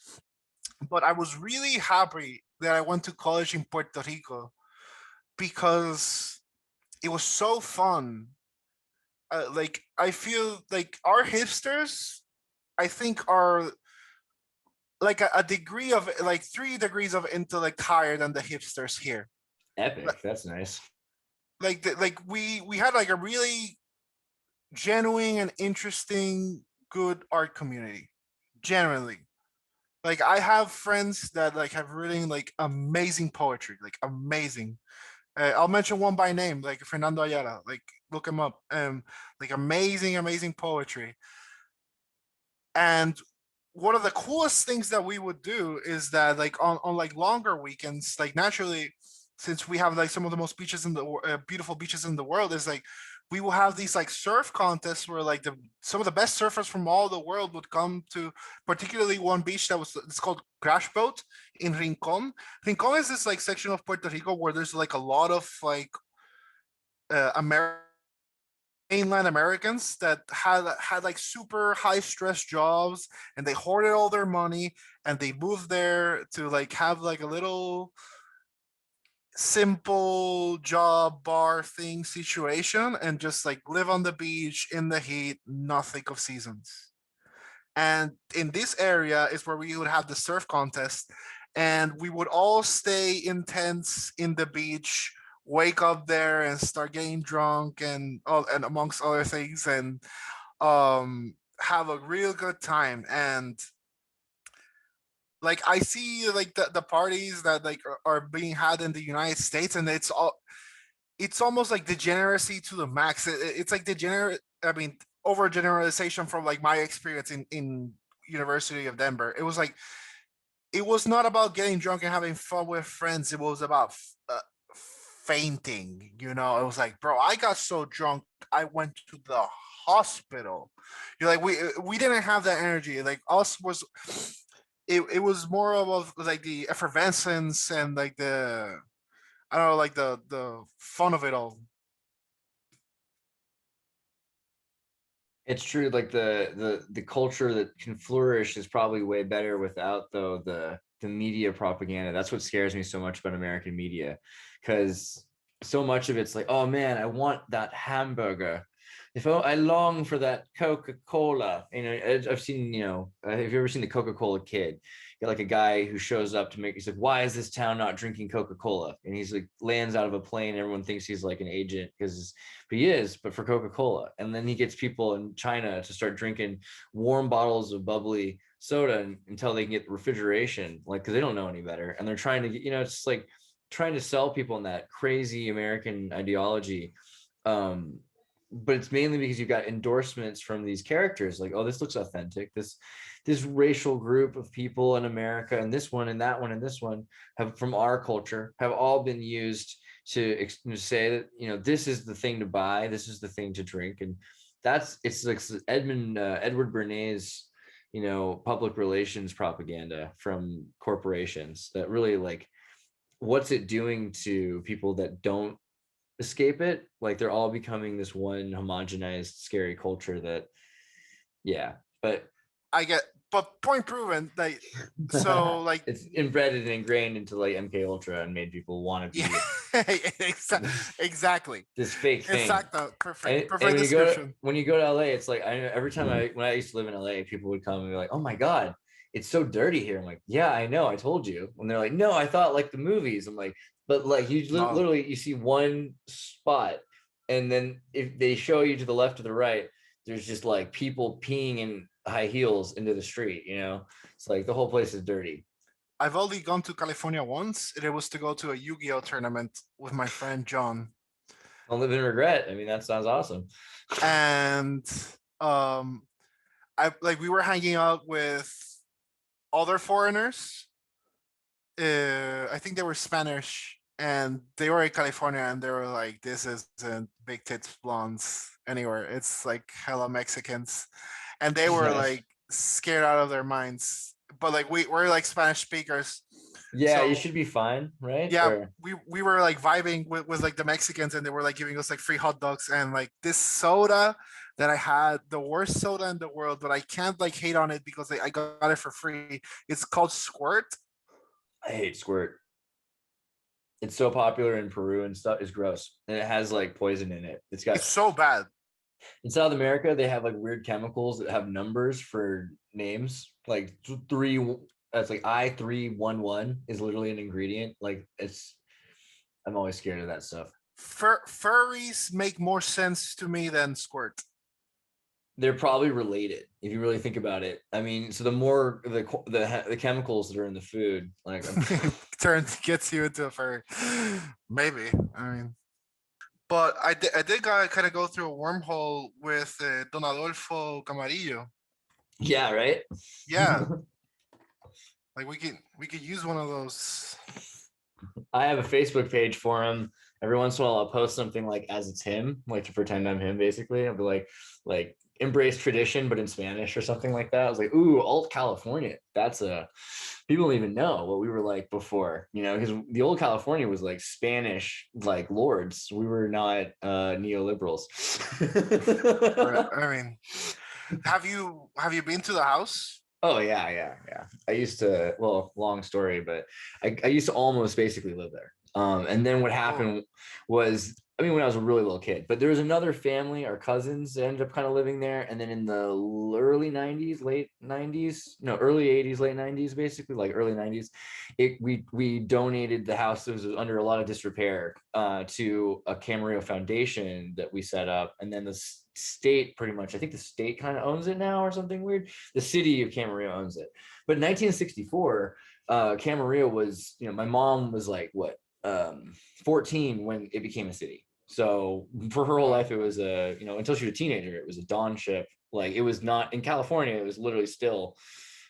But I was really happy that I went to college in Puerto Rico because it was so fun. Like I feel like our hipsters, I think, are like a degree of like 3 degrees of intellect higher than the hipsters here. Epic. That's nice. Like we had like a really genuine and interesting good art community. Generally, like I have friends that like have written like amazing poetry, like amazing. I'll mention one by name, like Fernando Ayala. Like look him up. Like amazing poetry. And one of the coolest things that we would do is that like on like longer weekends, like naturally, since we have like some of the most beaches in the beautiful beaches in the world, is like we will have these like surf contests where like the some of the best surfers from all the world would come to particularly one beach that was, it's called Crash Boat in Rincon. Rincon is this like section of Puerto Rico where there's like a lot of like American mainland Americans that had like super high stress jobs, and they hoarded all their money, and they moved there to like have like a little simple job bar thing situation and just like live on the beach in the heat, not think of seasons. And in this area is where we would have the surf contest, and we would all stay in tents in the beach, wake up there and start getting drunk and all, and amongst other things, and have a real good time. And like I see like the parties that like are being had in the United States, and it's almost like degeneracy to the max. It's like degenerate, I mean, overgeneralization from like my experience in University of Denver. It was like it was not about getting drunk and having fun with friends. It was about fainting. You know, it was like, bro, I got so drunk, I went to the hospital. You're like, we didn't have that energy. Like us was, it was more of like the effervescence and like the, I don't know, like the fun of it all. It's true. Like the culture that can flourish is probably way better without though the media propaganda. That's what scares me so much about American media, because so much of it's like, oh man, I want that hamburger. I long for that Coca-Cola, I've seen, have you ever seen the Coca-Cola Kid? You got like a guy who shows up to he's like, why is this town not drinking Coca-Cola? And he's like, lands out of a plane. Everyone thinks he's like an agent but he is, but for Coca-Cola. And then he gets people in China to start drinking warm bottles of bubbly soda until they can get refrigeration, like, because they don't know any better. And they're trying to get, it's like trying to sell people in that crazy American ideology. But it's mainly because you've got endorsements from these characters, like, oh, this looks authentic. This racial group of people in America, and this one and that one and this one have from our culture have all been used to say that this is the thing to buy, this is the thing to drink, and it's like Edward Bernays, public relations propaganda from corporations that really, like, what's it doing to people that don't escape it? Like, they're all becoming this one homogenized scary culture that, yeah, but point proven. Like, so like it's embedded and ingrained into like MK Ultra and made people want to be exactly this fake thing. Exacto. Perfect And description. when you go to LA, it's like, every time when I used to live in LA, people would come and be like, oh my God, it's so dirty here. I'm like, yeah, I know, I told you. And they're like, no, I thought like the movies. I'm like, but like, you literally, you see one spot, and then if they show you to the left or the right, there's just like people peeing in high heels into the street. It's like the whole place is dirty. I've only gone to California once, and it was to go to a Yu-Gi-Oh tournament with my friend John. Don't live in regret. I mean, that sounds awesome. And we were hanging out with other foreigners. I think they were Spanish, and they were in California, and they were like, this isn't big tits blondes anywhere. It's like hella Mexicans. And they were like scared out of their minds. But like we're like Spanish speakers. Yeah, so, you should be fine, right? Yeah, we were like vibing with like the Mexicans, and they were like giving us like free hot dogs and like this soda that I had, the worst soda in the world, but I can't like hate on it because I got it for free. It's called Squirt. I hate Squirt. It's so popular in Peru and stuff. It's gross, and it has like poison in it. It's so bad. In South America, they have like weird chemicals that have numbers for names, like that's like I311 is literally an ingredient. Like, I'm always scared of that stuff. Furries make more sense to me than Squirt. They're probably related if you really think about it. I mean, so the more the chemicals that are in the food, like, gets you into a furry. Maybe. I mean, but I did kind of go through a wormhole with Don Adolfo Camarillo. Yeah, right. Yeah. Like we could use one of those. I have a Facebook page for him. Every once in a while, I'll post something like as it's him, like to pretend I'm him. Basically, I'll be like embrace tradition, but in Spanish or something like that. I was like, ooh, alt California. That's people don't even know what we were like before, because the old California was like Spanish, like lords. We were not neoliberals. I mean, have you been to the house? Oh yeah. I used to, long story, but I used to almost basically live there. And then what happened was, when I was a really little kid, but there was another family, our cousins, that ended up kind of living there. And then in the early 90s, early 80s, late 90s, basically like early 90s, we donated the house that was under a lot of disrepair to a Camarillo Foundation that we set up. And then the state pretty much, I think the state kind of owns it now or something weird. The city of Camarillo owns it. But in 1964, Camarillo was, my mom was like, 14 when it became a city. So for her whole life, it was until she was a teenager, it was a dawn ship. Like, it was not in California, it was literally still,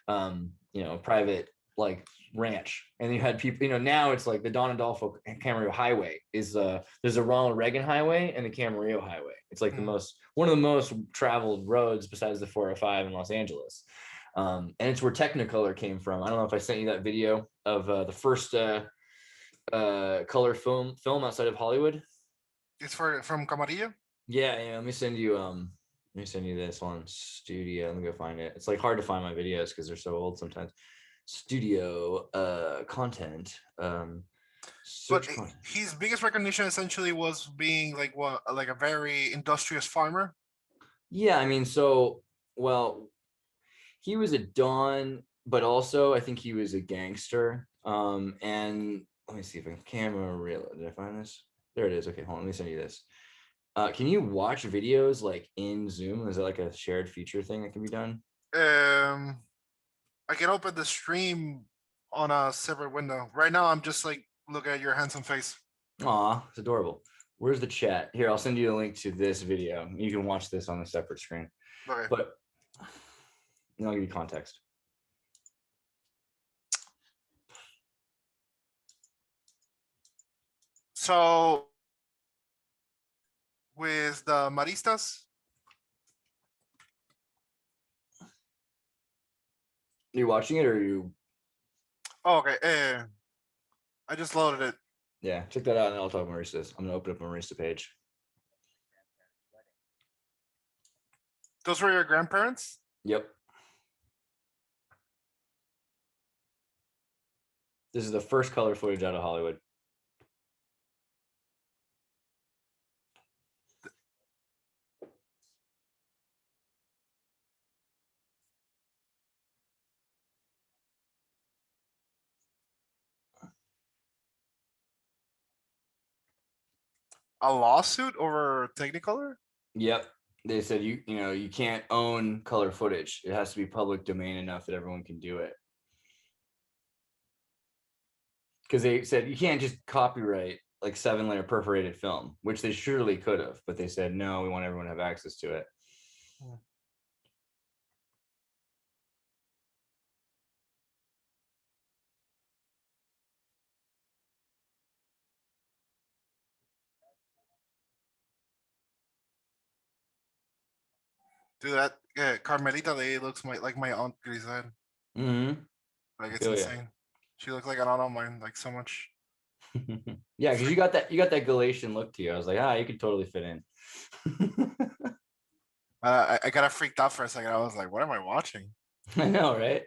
private, like, ranch. And you had people, now it's like the Don Adolfo Camarillo Highway is there's a Ronald Reagan Highway and the Camarillo Highway. It's like one of the most traveled roads besides the 405 in Los Angeles. And it's where Technicolor came from. I don't know if I sent you that video of the first color film outside of Hollywood. It's from Camarillo. Yeah. Let me send you this on Studio. Let me go find it. It's like hard to find my videos because they're so old sometimes. Studio content. But his biggest recognition essentially was being like a very industrious farmer. Yeah, I mean, so well, he was a Don, but also I think he was a gangster. And let me see if I can camera reel. Did I find this? There it is. Okay, hold on. Let me send you this. Can you watch videos like in Zoom? Is it like a shared feature thing that can be done? Um, I can open the stream on a separate window. Right now, I'm just like looking at your handsome face. Aw, it's adorable. Where's the chat? Here, I'll send you a link to this video. You can watch this on a separate screen. Okay. But I'll give you context. So with the Maristas, You watching it or are you? oh, okay. I just loaded it. Yeah, check that out and I'll talk Maristas. I'm gonna open up a Marista page. Those were your grandparents? Yep. This is the first color footage out of Hollywood. A lawsuit over Technicolor? Yep. They said you can't own color footage. It has to be public domain enough that everyone can do it. Because they said you can't just copyright like 7-layer perforated film, which they surely could have, but they said no, we want everyone to have access to it. Dude, that Carmelita Day looks like my aunt Grisel. Mm-hmm. Like it's Feel ya. insane. She looks like an aunt of mine, like so much. Yeah, because you got that Galatian look to you. I was like, you could totally fit in. I got freaked out for a second. I was like, what am I watching? I know, right?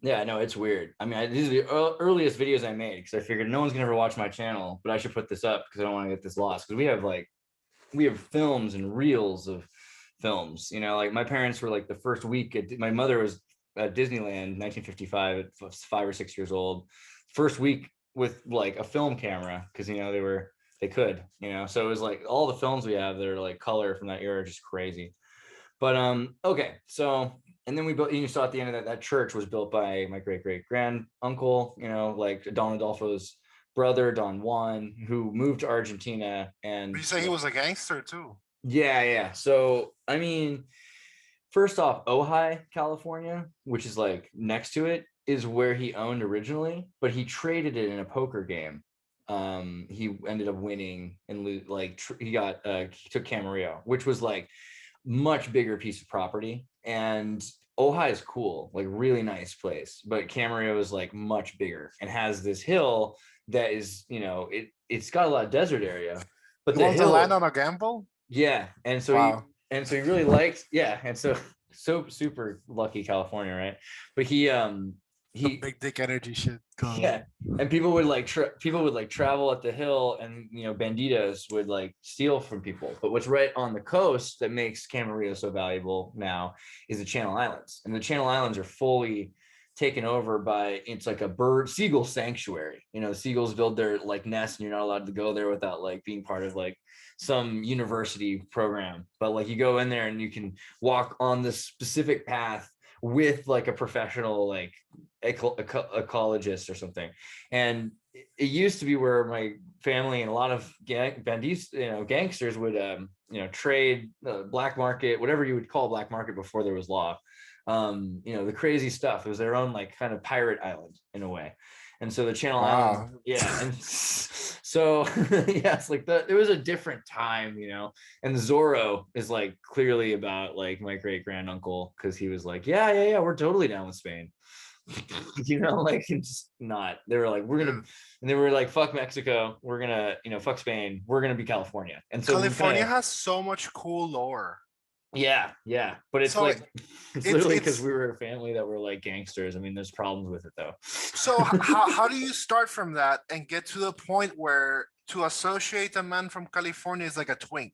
Yeah, no, it's weird. I mean, these are the earliest videos I made because I figured no one's gonna ever watch my channel, but I should put this up because I don't want to get this lost. Because we have films and reels of films. Like my parents were like the first week. My mother was at Disneyland, 1955, at 5 or 6 years old. First week with like a film camera because they could. So it was like all the films we have that are like color from that era are just crazy. But okay, so and then we built. You saw at the end of that church was built by my great great grand uncle. Like Don Adolfo's brother, Don Juan, who moved to Argentina. And You say he was a gangster too. yeah. So I mean, first off, Ojai, California, which is like next to it, is where he owned originally, but he traded it in a poker game. He ended up winning and he took Camarillo, which was like much bigger piece of property. And Ojai is cool, like really nice place, but Camarillo is like much bigger and has this hill that is, it's got a lot of desert area, but You the want to land hill, on a gamble? yeah. Wow. And so he really liked, yeah. And so super lucky California, right? But The he big dick energy shit. yeah, and people would like travel up the hill, and banditos would like steal from people. But what's right on the coast that makes Camarillo so valuable now is the Channel Islands, and the Channel Islands are fully taken over by, it's like a seagull sanctuary. The seagulls build their like nests, and you're not allowed to go there without like being part of like some university program. But like you go in there and you can walk on this specific path with like a professional like ecologist or something. And it used to be where my family and a lot of gangsters would trade the black market, whatever you would call black market before there was law. The crazy stuff. It was their own like kind of pirate island in a way. And so the Channel Islands, Wow. yeah. And so yeah, it's like it was a different time. And Zorro is like clearly about like my great granduncle, because he was like, yeah, we're totally down with Spain. Like it's not. They were like, we're gonna, and they were like, fuck Mexico, we're gonna, fuck Spain, we're gonna be California. And so California has so much cool lore. yeah, but it's So like it's it's literally because we were a family that were like gangsters. I mean, there's problems with it though. so how do you start from that and get to the point where to associate a man from California is like a twink?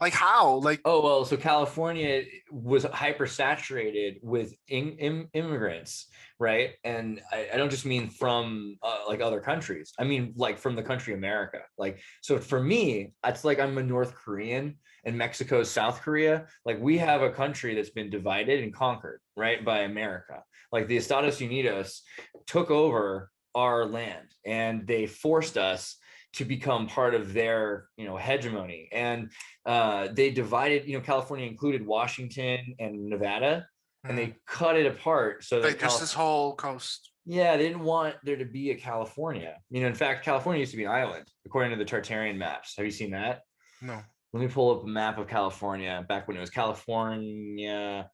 Like how? Like Oh, well, so California was hyper saturated with immigrants, right? And I don't just mean from like other countries. I mean like from the country America. Like, so for me, it's like I'm a North Korean and Mexico's South Korea. Like, we have a country that's been divided and conquered, right, by America. Like, the Estados Unidos took over our land and they forced us to become part of their, hegemony. And they divided, California included Washington and Nevada, and mm, they cut it apart so that like just this whole coast. yeah, they didn't want there to be a California. In fact, California used to be an island, according to the Tartarian maps. Have you seen that? No. Let me pull up a map of California back when it was California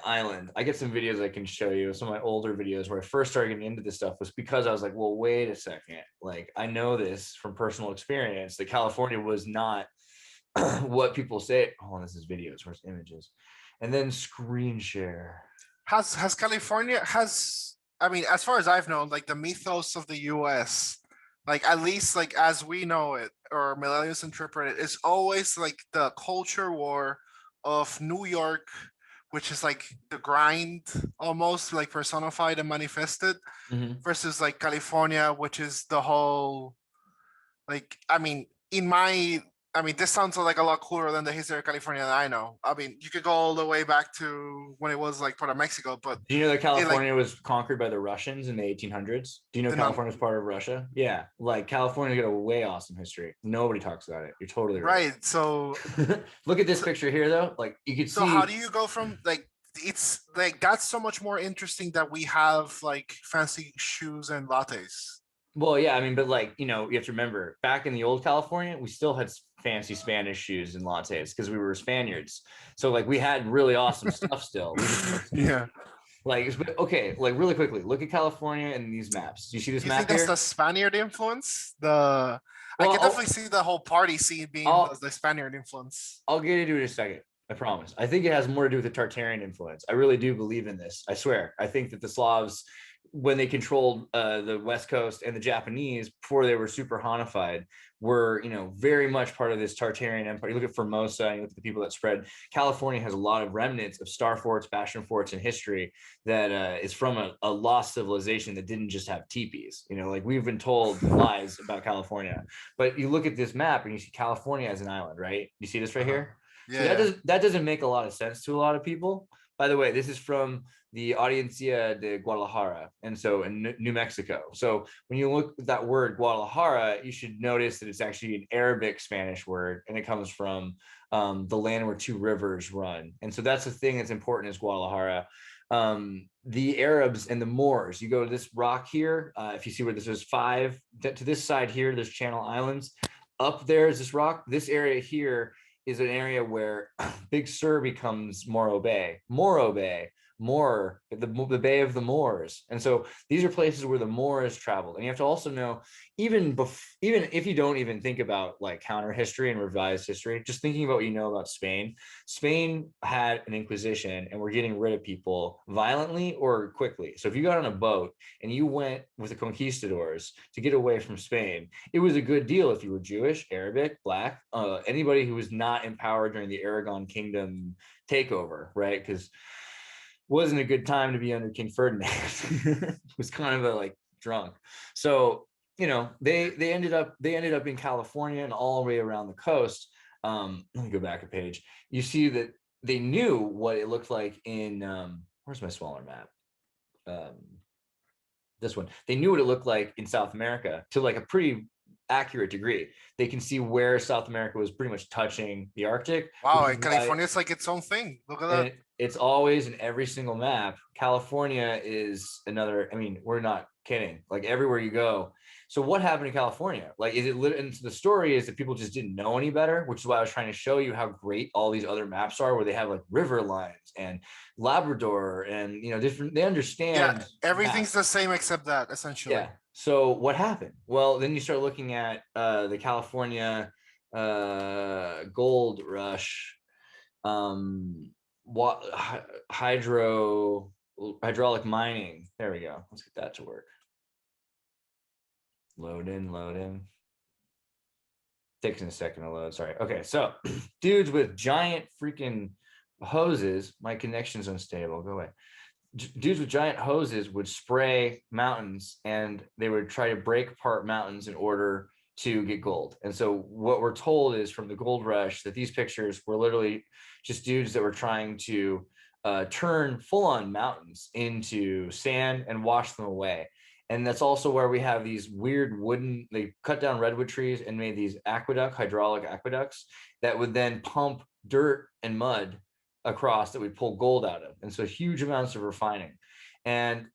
island. I get some videos I can show you. Some of my older videos where I first started getting into this stuff was because I was like, well, wait a second. Like, I know this from personal experience that California was not what people say. Oh, this is videos. Where's images? And then screen share. Has California has I mean, as far as I've known, like the mythos of the US, like at least like as we know it or millennials interpret it, is always like the culture war of New York, which is like the grind almost like personified and manifested, Mhm. versus like California, which is the whole like I mean, in my I mean, this sounds like a lot cooler than the history of California that I know. I mean, you could go all the way back to when it was like part of Mexico, but Do you know that it like California was conquered by the Russians in the 1800s? Do you know the non California was part of Russia? Yeah, like California's got a way awesome history. Nobody talks about it. You're totally right. right. So Look at this picture here, though. Like, you could so how see. do you go from like it's like that's so much more interesting that we have like fancy shoes and lattes. Well, yeah, I mean, but like, you have to remember back in the old California, we still had fancy Spanish shoes and lattes because we were Spaniards. So like, we had really awesome stuff still. We just Yeah. like, okay, like really quickly, look at California and these maps. Do you see this You think map that's the here? Spaniard influence? The I Well, can definitely see the whole party scene being I'll the Spaniard influence. I'll get into it in a second. I promise. I think it has more to do with the Tartarian influence. I really do believe in this. I swear. I think that the Slavs, when they controlled the West Coast, and the Japanese before they were super Hanified, were very much part of this Tartarian empire. You look at Formosa, and you look at the people that spread. California has a lot of remnants of star forts, bastion forts in history that is from a lost civilization that didn't just have teepees. Like, we've been told lies about California, but you look at this map and you see California as an island, right? You see this right Uh-huh. here. So Yeah, yeah. that doesn't make a lot of sense to a lot of people. By the way, this is from the Audiencia de Guadalajara, and so in New Mexico. So when you look at that word Guadalajara, you should notice that it's actually an Arabic Spanish word, and it comes from the land where two rivers run. And so that's the thing that's important is Guadalajara. The Arabs and the Moors. You go to this rock here. If you see where this is to this side here, there's Channel Islands. Up there is this rock. This area here is an area where Big Sur becomes Morro Bay, the Bay of the Moors. And so these are places where the Moors traveled. And you have to also know, even if you don't even think about like counter history and revised history, just thinking about what you know about Spain. Spain had an Inquisition and were getting rid of people violently or quickly. So if you got on a boat and you went with the conquistadors to get away from Spain, it was a good deal if you were Jewish, Arabic, Black, anybody who was not empowered during the Aragon Kingdom takeover, right? Because wasn't a good time to be under King Ferdinand. It was kind of a like drunk. So they ended up in California and all the way around the coast. Let me go back a page. You see that they knew what it looked like in where's my smaller map? This one. They knew what it looked like in South America to like a pretty accurate degree. They can see where South America was pretty much touching the Arctic, Wow, which is and why, California is like its own thing. Look at that. and it's always in every single map. California is another. I mean, we're not kidding. Like, everywhere you go. So what happened in California? Like, is it lit? And the story is that people just didn't know any better, which is why I was trying to show you how great all these other maps are, where they have like river lines and Labrador and different. They Yeah, understand everything's maps. the same except that, essentially. Yeah. So what happened? Well, then you start looking at the California gold rush, um, hydraulic mining. There we go. Let's get that to work. Load in. Takes a second to load. Sorry. Okay, so dudes with giant freaking hoses. My connection's unstable. Go away. Dudes with giant hoses would spray mountains, and they would try to break apart mountains in order to get gold. And so what we're told is from the gold rush that these pictures were literally just dudes that were trying to turn full-on mountains into sand and wash them away. And that's also where we have these weird wooden, they cut down redwood trees and made these hydraulic aqueducts that would then pump dirt and mud across that we pull gold out of. And so huge amounts of refining. And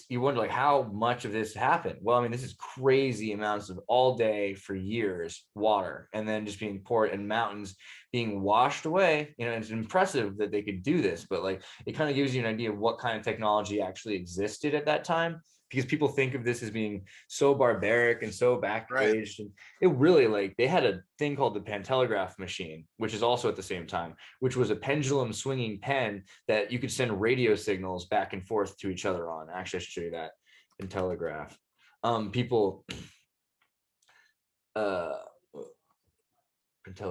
you wonder like how much of this happened. Well, I mean, this is crazy amounts of all day for years water, and then just being poured, and mountains being washed away. It's impressive that they could do this, but like it kind of gives you an idea of what kind of technology actually existed at that time, because people think of this as being so barbaric and so backaged. Right. And it really, like, they had a thing called the pantelegraph machine, which is also at the same time, which was a pendulum swinging pen that you could send radio signals back and forth to each other on. Actually, I should show you that. Pantelegraph. People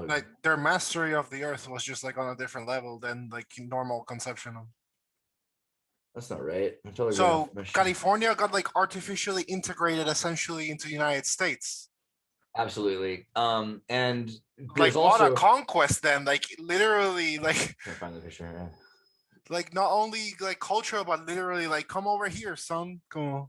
like their mastery of the earth was just like on a different level than like normal conception of. That's not right. So California got like artificially integrated essentially into the United States. Absolutely. And like what a conquest then, like literally, like I find the picture, yeah. Like not only like cultural, but literally like come over here, son. Come on.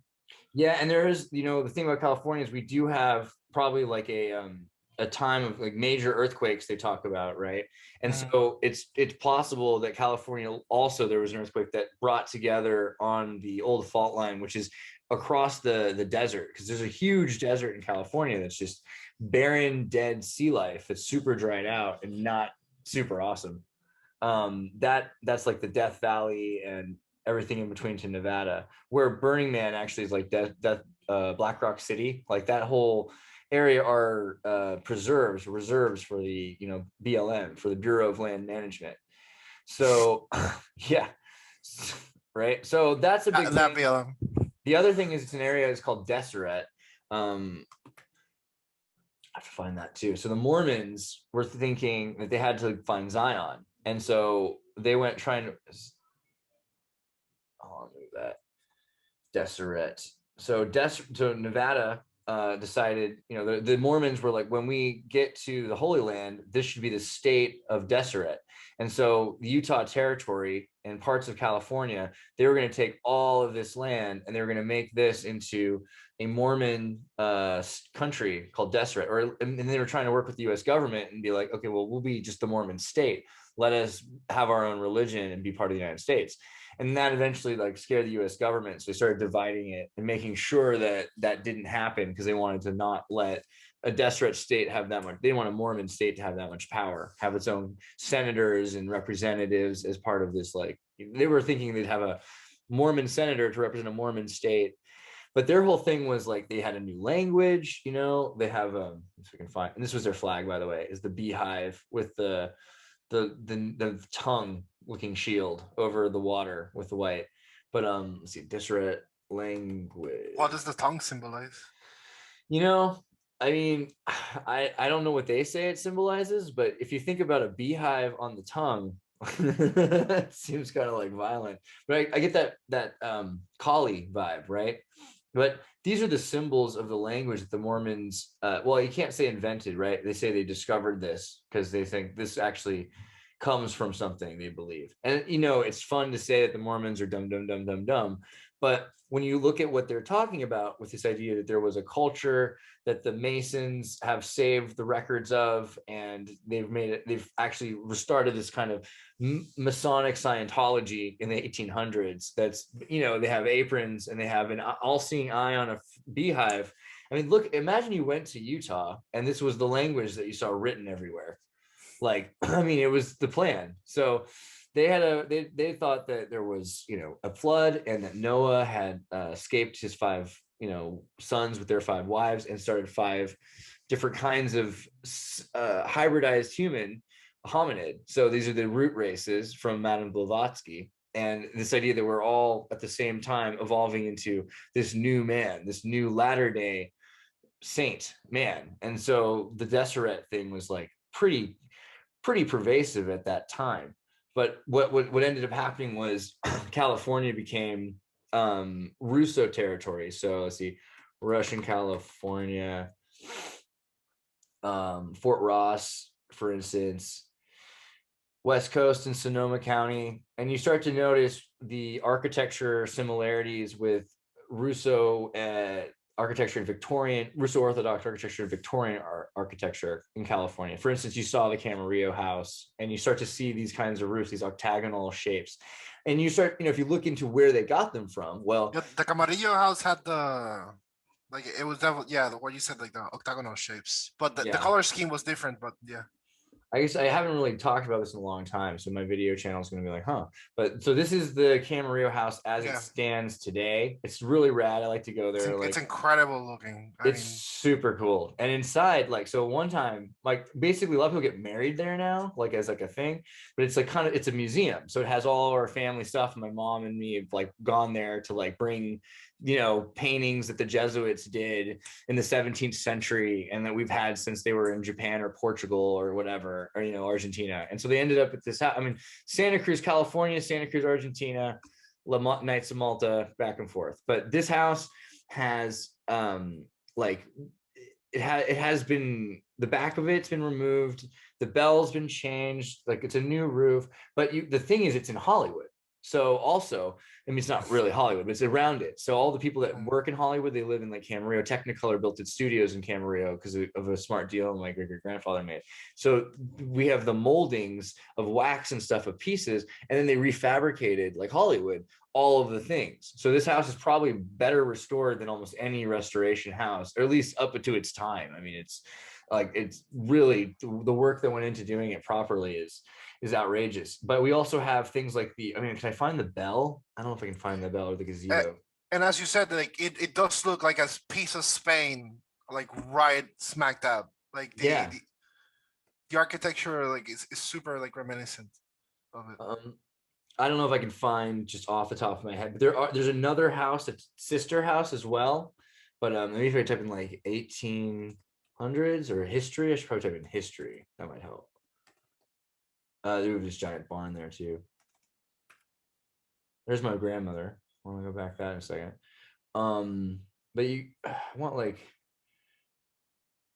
Yeah, and there is, the thing about California is we do have probably like a time of like major earthquakes they talk about, right? And so it's possible that California also, there was an earthquake that brought together on the old fault line, which is across the desert, because there's a huge desert in California that's just barren, dead sea life that's super dried out and not super awesome. That's like the Death Valley and everything in between to Nevada, where Burning Man actually is like Black Rock City, like that whole area are reserves for the BLM, for the Bureau of Land Management. So yeah, right. So that's a big thing. BLM. The other thing is it's an area is called Deseret. I have to find that too. So the Mormons were thinking that they had to find Zion, and so they went trying to. I'll move that. Deseret. So Nevada decided, the Mormons were like, when we get to the Holy Land, this should be the state of Deseret. And so the Utah Territory and parts of California, they were going to take all of this land and they were going to make this into a Mormon country called Deseret. And they were trying to work with the U.S. government and be like, okay, well, we'll be just the Mormon state. Let us have our own religion and be part of the United States. And that eventually like scared the U.S. government. So they started dividing it and making sure that that didn't happen, because they wanted to not let a Deseret state have that much. They didn't want a Mormon state to have that much power, have its own senators and representatives as part of this. Like they were thinking they'd have a Mormon senator to represent a Mormon state. But their whole thing was like they had a new language, they have if we can find, and this was their flag, by the way, is the beehive with the tongue looking shield over the water with the white. But let's see, Deseret language. What does the tongue symbolize? I mean, I don't know what they say it symbolizes, but if you think about a beehive on the tongue, it seems kind of like violent. But I get that collie vibe, right? But these are the symbols of the language that the Mormons, well, you can't say invented, right? They say they discovered this because they think this actually comes from something they believe. And, it's fun to say that the Mormons are dumb, dumb, dumb, dumb, dumb. But when you look at what they're talking about with this idea that there was a culture that the Masons have saved the records of, and they've actually restarted this kind of Masonic Scientology in the 1800s. That's, they have aprons and they have an all-seeing eye on a beehive. I mean, look, imagine you went to Utah and this was the language that you saw written everywhere. Like, I mean, it was the plan. So they thought that there was, a flood, and that Noah had escaped his 5, sons with their 5 wives and started 5 different kinds of hybridized hominid. So these are the root races from Madame Blavatsky. And this idea that we're all at the same time evolving into this new man, this new latter day saint, man. And so the Deseret thing was like pretty pervasive at that time. But what ended up happening was California became Russo territory. So let's see, Russian California, Fort Ross, for instance, West Coast and Sonoma County, and you start to notice the architecture similarities with Russo architecture and Victorian, Russo Orthodox architecture and Victorian architecture in California. For instance, you saw the Camarillo house, and you start to see these kinds of roofs, these octagonal shapes. And you start, if you look into where they got them from, well, Yeah, the Camarillo house had like it was definitely what you said, like the octagonal shapes, but the yeah, color scheme was different. But yeah, I guess I haven't really talked about this in a long time, so my video channel is going to be like, huh. But so this is the Camarillo house as it yeah, stands today. It's really rad. I like to go there. it's Like, incredible looking. I it's mean, super cool. And inside, like, so one time, like, basically a lot of people get married there now, like as like a thing, but it's like kind of, it's a museum. So it has all our family stuff. And my mom and me have like gone there to like bring, paintings that the Jesuits did in the 17th century and that we've had since they were in Japan or Portugal or whatever, or, Argentina. And so they ended up at this house. I mean, Santa Cruz, California, Santa Cruz, Argentina, Knights of Malta, back and forth. But this house has like it has been, the back of it's been removed, the bell's been changed, like it's a new roof. But the thing is, it's in Hollywood. So also, I mean, it's not really Hollywood, but it's around it. So all the people that work in Hollywood, they live in like Camarillo. Technicolor built its studios in Camarillo because of a smart deal my great grandfather made. So we have the moldings of wax and stuff of pieces, and then they refabricated like Hollywood all of the things. So this house is probably better restored than almost any restoration house, or at least up to its time. I mean, it's really the work that went into doing it properly is outrageous. But we also have things like can I find the bell? I don't know if I can find the bell or the gazebo. and as you said, like it does look like a piece of Spain, like right smack dab. Like Yeah. the architecture like is super like reminiscent of it. I don't know if I can find just off the top of my head, but there's another house, a sister house as well. But maybe if I type in like 1800s or history, I should probably type in history. That might help. There was this giant barn there too. There's my grandmother. I want to go back that in a second. But you want like,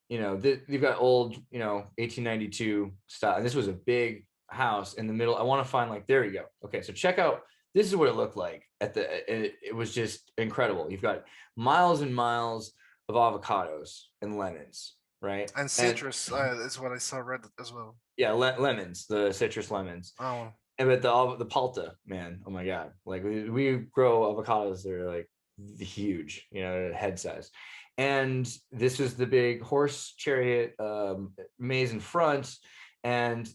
you've got old, 1892 style. And this was a big house in the middle. I want to find like, there you go. Okay, so check out, this is what it looked like it was just incredible. You've got miles and miles of avocados and lemons, right? And citrus is what I saw read as well. Yeah, lemons, the citrus lemons. Oh, And but the palta, man, oh my god, like we grow avocados that are like huge, head size. And this was the big horse chariot maze in front, and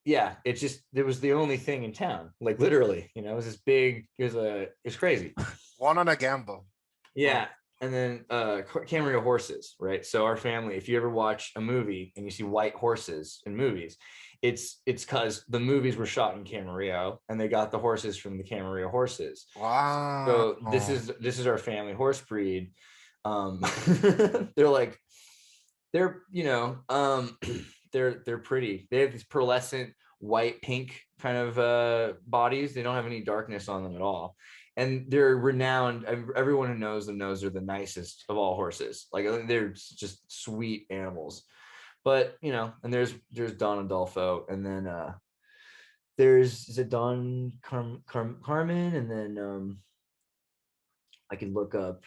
yeah, it was the only thing in town, like literally, it was this big, it was crazy. one on a gamble. Yeah. And then Camarillo horses, right? So our family, if you ever watch a movie and you see white horses in movies, it's because the movies were shot in Camarillo and they got the horses from the Camarillo horses. Wow. So this is our family horse breed. They're like, they're they're pretty. They have these pearlescent white pink kind of bodies. They don't have any darkness on them at all. And they're renowned. Everyone who knows them knows they're the nicest of all horses. Like, they're just sweet animals. But and there's Don Adolfo, and then there's Don Carmen, and then I can look up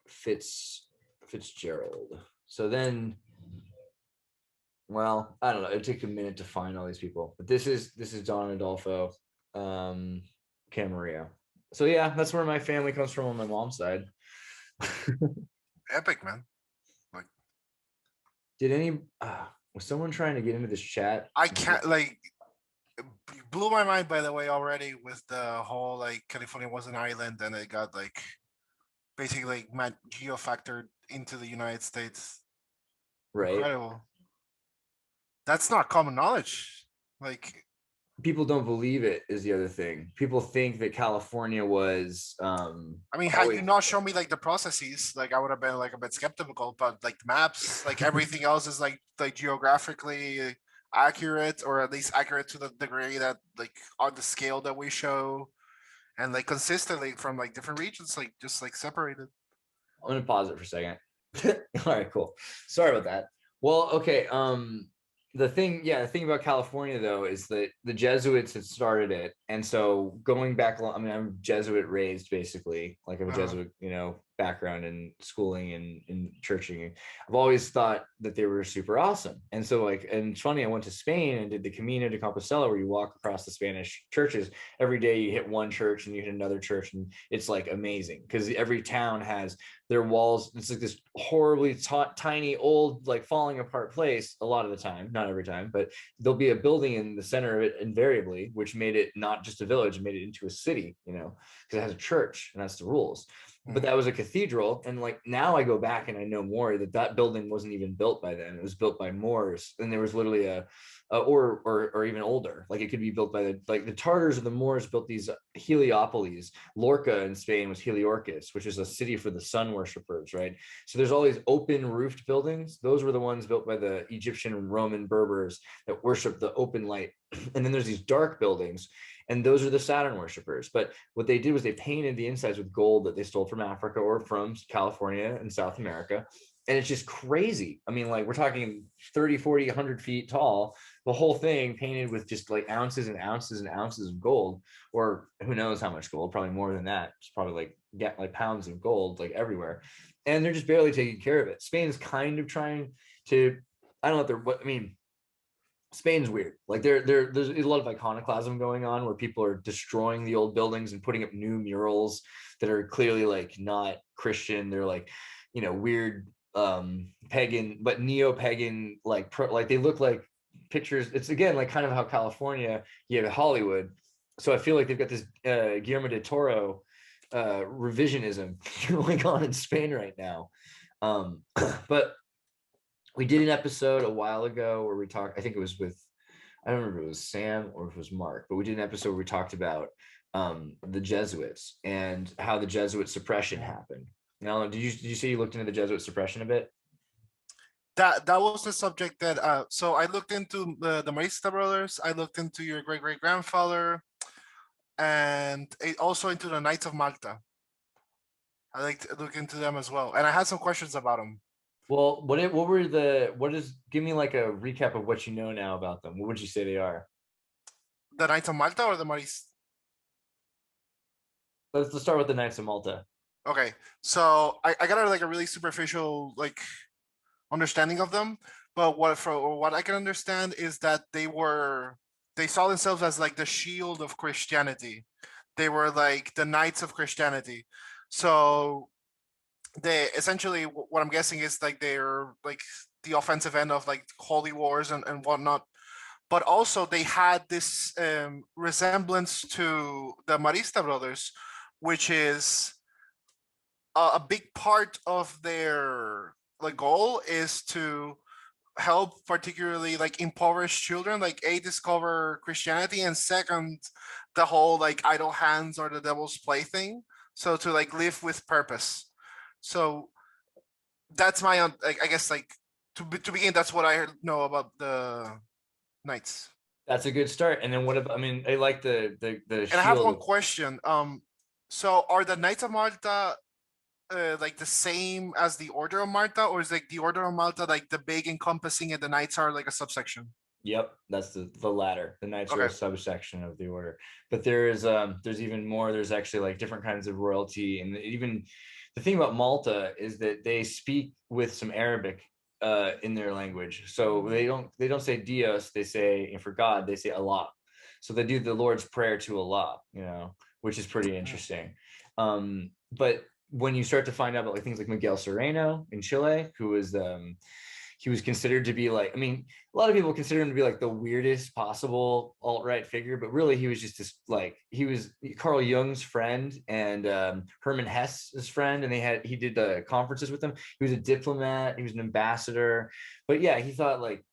Fitzgerald. So then, well, I don't know. It took a minute to find all these people, but this is Don Adolfo, Camarillo. So yeah, that's where my family comes from on my mom's side. Epic, man. Like, did was someone trying to get into this chat? I can't, like, it blew my mind, by the way, already with the whole like California was an island and it got like basically like geo-factored into the United States. Right. Incredible. That's not common knowledge. Like, people don't believe it is the other thing. People think that California was I mean, had you always. not shown me like the processes, like I would have been like a bit skeptical. But like the maps, like everything else is like geographically accurate, or at least accurate to the degree that like on the scale that we show, and like consistently from like different regions, like just like separated. I'm gonna pause it for a second. All right, cool. Sorry about that. Well, okay. The thing about California though is that the Jesuits had started it, and so going back, I mean, I'm Jesuit raised basically, like I'm a Uh, Jesuit, background and schooling and in churching. I've always thought that they were super awesome, and so like, and it's funny, I went to Spain and did the Camino de Compostela, where you walk across the Spanish churches. Every day you hit one church and you hit another church, and it's like amazing because every town has their walls. It's like this horribly tiny old like falling apart place a lot of the time, not every time, but there'll be a building in the center of it invariably, which made it not just a village, made it into a city, because it has a church and that's the rules. But mhm. that was a cathedral, and like now I go back and I know more that building wasn't even built by then. It was built by Moors, and there was literally or even older. Like it could be built by the Tartars or the Moors built these Heliopolis. Lorca in Spain was Heliorcus, which is a city for the sun worshippers, right? So there's all these open roofed buildings. Those were the ones built by the Egyptian and Roman Berbers that worship the open light. And then there's these dark buildings, and those are the Saturn worshippers. But what they did was they painted the insides with gold that they stole from Africa or from California and South America. And it's just crazy. I mean, like we're talking 30, 40, 100 feet tall, the whole thing painted with just like ounces and ounces and ounces of gold, or who knows how much gold, probably more than that. It's probably like pounds of gold like everywhere. And they're just barely taking care of it. Spain's kind of trying to, I don't know if they're what I mean, Spain's weird. Like there's a lot of iconoclasm going on where people are destroying the old buildings and putting up new murals that are clearly like not Christian. They're like, weird pagan, but neo-pagan, like they look like pictures. It's again like kind of how California, you have Hollywood. So I feel like they've got this Guillermo del Toro revisionism going on in Spain right now. But we did an episode a while ago where we talked, I think it was with, I don't remember if it was Sam or if it was Mark, but we did an episode where we talked about the Jesuits and how the Jesuit suppression happened. Now, did you say you looked into the Jesuit suppression a bit? That was the subject that so I looked into the Marista brothers. I looked into your great great grandfather, and also into the Knights of Malta. I like to look into them as well, and I had some questions about them. Well, give me like a recap of what you know now about them. What would you say they are? The Knights of Malta or the Marista? Let's start with the Knights of Malta. Okay, so I got like a really superficial like understanding of them, but what I can understand is that they saw themselves as like the shield of Christianity. They were like the knights of Christianity. So they essentially, what I'm guessing is like they're like the offensive end of like holy wars and whatnot. But also they had this resemblance to the Marista brothers, which is a big part of their like goal is to help particularly like impoverished children like discover Christianity, and second the whole like idle hands or the devil's plaything, so to like live with purpose. So that's my like, I guess like to begin, that's what I know about the knights. That's a good start. And then what about? I mean, I like the And I have one shield. question. So are the Knights of Malta like the same as the Order of Malta, or is like the Order of Malta like the big encompassing, and the Knights are like a subsection? Yep, that's the latter. The Knights are a Okay. subsection of the order, but there's even more. There's actually like different kinds of royalty, and even the thing about Malta is that they speak with some Arabic in their language. So they don't say Dios, they say, and for God they say Allah. So they do the Lord's Prayer to Allah, which is pretty interesting. But when you start to find out about like things like Miguel Sereno in Chile, who was he was considered to be like, I mean, a lot of people consider him to be like the weirdest possible alt-right figure, but really he was just this like, he was Carl Jung's friend and Herman Hesse's friend, and he did conferences with them. He was a diplomat, he was an ambassador, but yeah, he thought like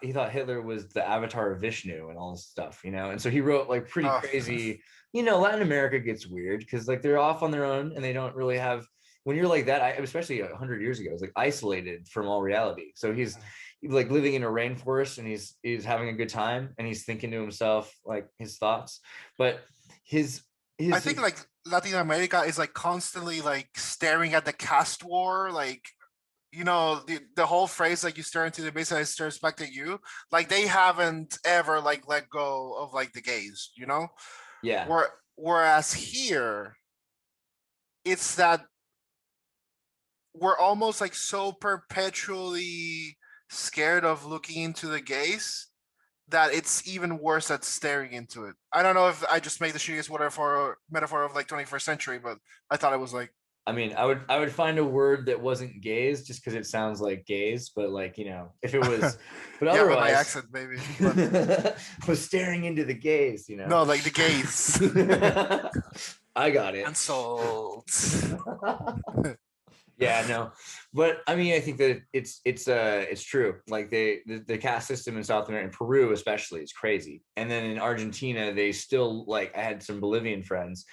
he thought Hitler was the avatar of Vishnu and all this stuff, and so he wrote like pretty Oh, crazy. Latin America gets weird because like they're off on their own and they don't really have. When you're like that, especially 100 years ago, it's like isolated from all reality. So he's like living in a rainforest and he's having a good time and he's thinking to himself like his thoughts, but his I think like Latin America is like constantly like staring at the caste war, like the whole phrase like you stare into the abyss and it stares back at you. Like they haven't ever like let go of like the gays. yeah. Whereas here, it's that we're almost like so perpetually scared of looking into the gaze that it's even worse at staring into it. I don't know if I just made the shittiest metaphor of like 21st century, but I thought it was like. I mean, I would find a word that wasn't gaze just because it sounds like gaze, but like if it was, but Yeah, with my otherwise, accent, maybe. But was staring into the gaze, no, like the gaze. I got it. Cancelled. Yeah, no, but I mean, I think that it's true. Like the caste system in South America, in Peru especially, is crazy. And then in Argentina, they still like. I had some Bolivian friends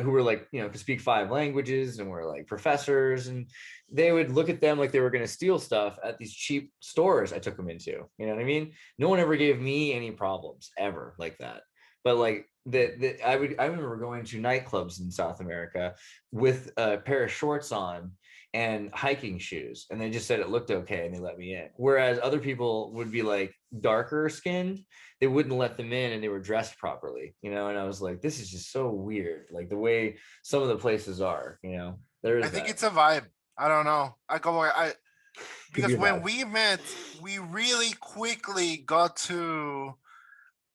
who were like, could speak 5 languages and were like professors, and they would look at them like they were going to steal stuff at these cheap stores I took them into. You know what I mean? No one ever gave me any problems ever like that. But like I remember going to nightclubs in South America with a pair of shorts on and hiking shoes, and they just said it looked okay and they let me in. Whereas other people would be like darker skinned, they wouldn't let them in and they were dressed properly, and I was like, this is just so weird, like the way some of the places are. There is I think that. it's a vibe. I don't know. Could Because be a when vibe. we met, we really quickly got to.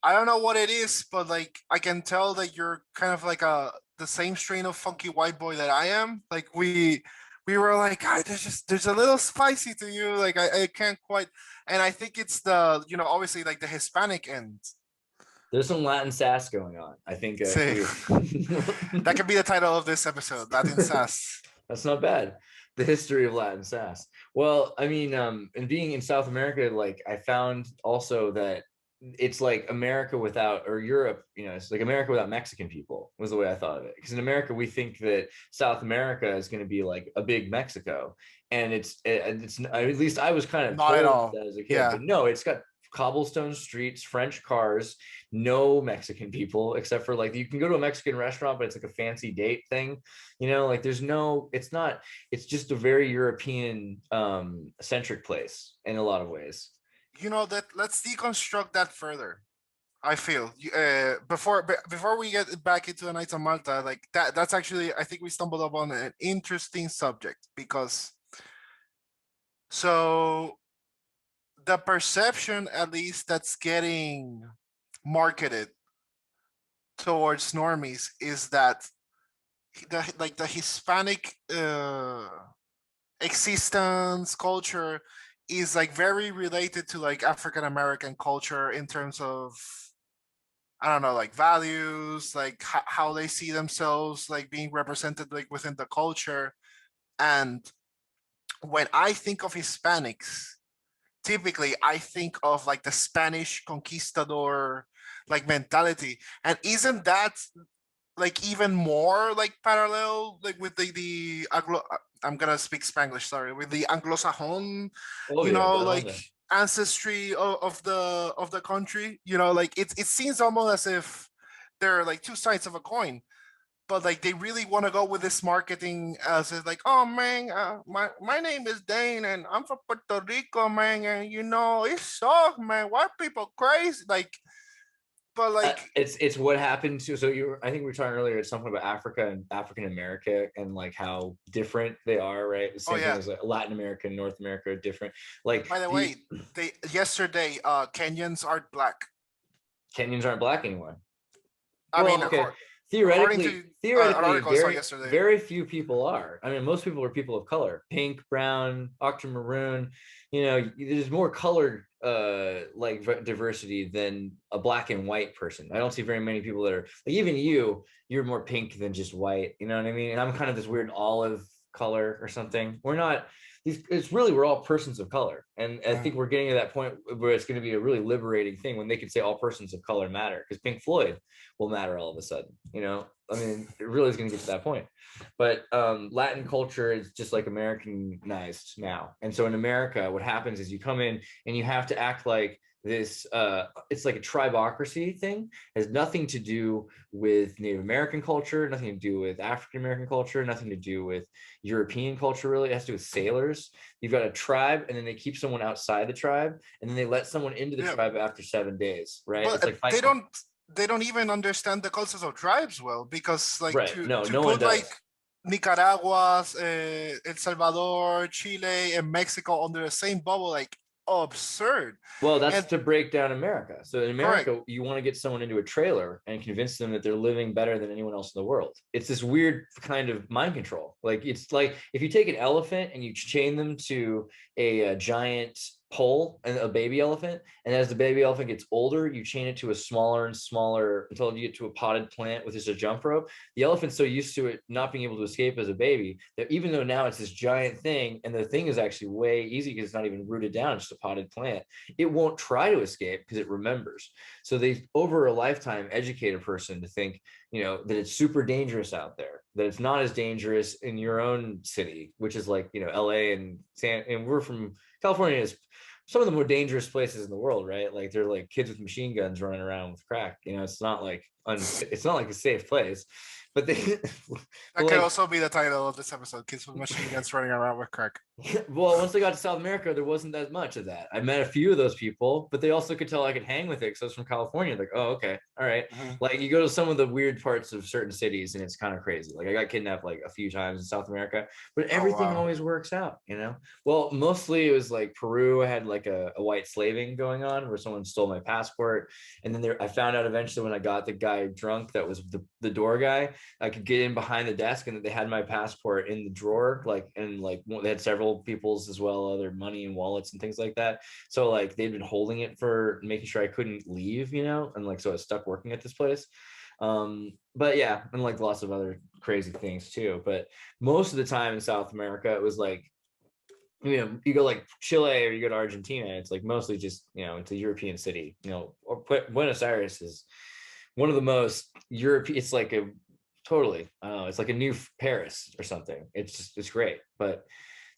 I don't know what it is, but like I can tell that you're kind of like the same strain of funky white boy that I am. Like we were like, "Ah, there's a little spicy to you. Like I can't quite. And I think it's the obviously like the Hispanic end. There's some Latin sass going on, I think. See, that could be the title of this episode, Latin sass. That's not bad. The history of Latin sass. Well, I mean, and being in South America, like I found also that it's like America without, or Europe, it's like America without Mexican people was the way I thought of it. Because in America, we think that South America is going to be like a big Mexico, and it's at least I was kind of Not at told all. that as a kid, Yeah. but no, it's got cobblestone streets, French cars, no Mexican people, except for like you can go to a Mexican restaurant, but it's like a fancy date thing. Like there's no, it's just a very European centric place in a lot of ways. That let's deconstruct that further. I feel before we get back into the Knights of Malta, like that's actually I think we stumbled upon an interesting subject because so the perception at least that's getting marketed towards normies is that the Hispanic existence culture is like very related to like African American culture in terms of I don't know, like values, like how they see themselves, like being represented like within the culture. And when I think of Hispanics, typically I think of like the Spanish conquistador like mentality. And isn't that like even more like parallel like with the I'm gonna speak Spanglish, sorry, with the Anglo-Sajon, Oh yeah, right on like there. ancestry of the country. Like it seems almost as if they're like two sides of a coin, but like they really want to go with this marketing as if like, oh man, my name is Dane and I'm from Puerto Rico, man, and it sucks, man. White people crazy, like, but like, It's what happened to, so I think we were talking earlier at something about Africa and African America and like how different they are, right? The oh same thing yeah. as like Latin America and North America are different. Like By the the way, they yesterday Kenyans aren't black. Kenyans aren't black anymore. I Well, mean, okay. according Theoretically, to an theoretically, article I saw very, yesterday. very few people are. I mean, most people are people of color, pink, brown, octomaroon. There's more colored like diversity than a black and white person. I don't see very many people that are like, even you're more pink than just white. You know what I mean? And I'm kind of this weird olive color or something. We're not. it's really, we're all persons of color. And I think we're getting to that point where it's going to be a really liberating thing when they can say all persons of color matter, because Pink Floyd will matter all of a sudden, you know. I mean, it really is going to get to that point. But Latin culture is just like Americanized now. And so in America, what happens is you come in and you have to act like this, it's like a tribocracy thing. It has nothing to do with Native American culture, nothing to do with African American culture, nothing to do with European culture, really. It has to do with sailors. You've got a tribe, and then they keep someone outside the tribe, and then they let someone into the tribe after 7 days, right? But It's like they don't even understand the cultures of tribes well, because like right. No to one put does. like Nicaragua, El Salvador, Chile, and Mexico under the same bubble, like absurd. Well, that's And to break down America. So in America, correct. you want to get someone into a trailer and convince them that they're living better than anyone else in the world. It's this weird kind of mind control. Like, it's like if you take an elephant and you chain them to a giant pole, and a baby elephant, and as the baby elephant gets older, you chain it to a smaller and smaller until you get to a potted plant with just a jump rope. The elephant's so used to it not being able to escape as a baby that even though now it's this giant thing, and the thing is actually way easy because it's not even rooted down, it's just a potted plant, it won't try to escape because it remembers. So they, over a lifetime, educate a person to think, you know, that it's super dangerous out there, that it's not as dangerous in your own city, which is like, you know, LA and we're from California, is some of the more dangerous places in the world, right? Like they're like kids with machine guns running around with crack. You know, it's not like it's not like a safe place. But they That but could like, also be the title of this episode: "Kids with Machine Guns Running Around with Crack." well, once I got to South America, there wasn't that much of that. I met a few of those people, but they also could tell I could hang with it because I was from California. Like, oh, okay, all right. Like, you go to some of the weird parts of certain cities, and it's kind of crazy. Like, I got kidnapped like a few times in South America, but Oh everything wow. always works out, you know. Well, mostly it was like Peru. I had like a white slaving going on where someone stole my passport, and then there I found out eventually when I got the guy drunk that was the door guy. I could get in behind the desk, and they had my passport in the drawer, like, and like they had several people's as well, other money and wallets and things like that. So like they'd been holding it for making sure I couldn't leave, you know, and like so I was stuck working at this place. But yeah, and like lots of other crazy things too. But most of the time in South America, it was like, you know, you go like Chile or you go to Argentina, it's like mostly just, you know, it's a European city, you know, or Buenos Aires is one of the most European, it's like a totally, I don't know, it's like a new Paris or something. It's just, it's great. But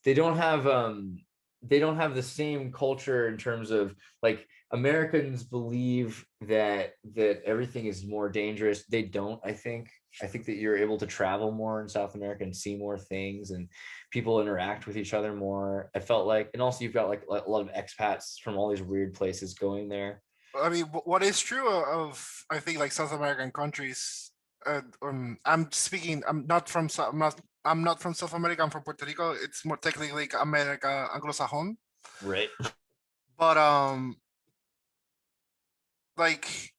they don't have the same culture in terms of like Americans believe that everything is more dangerous. They don't, I think that you're able to travel more in South America and see more things, and people interact with each other more. I felt like, and also you've got like a lot of expats from all these weird places going there. I mean, what is true of I think like South American countries. I'm speaking. I'm not from South America. I'm from Puerto Rico. It's more technically like America Anglo-Sajon. Right. But like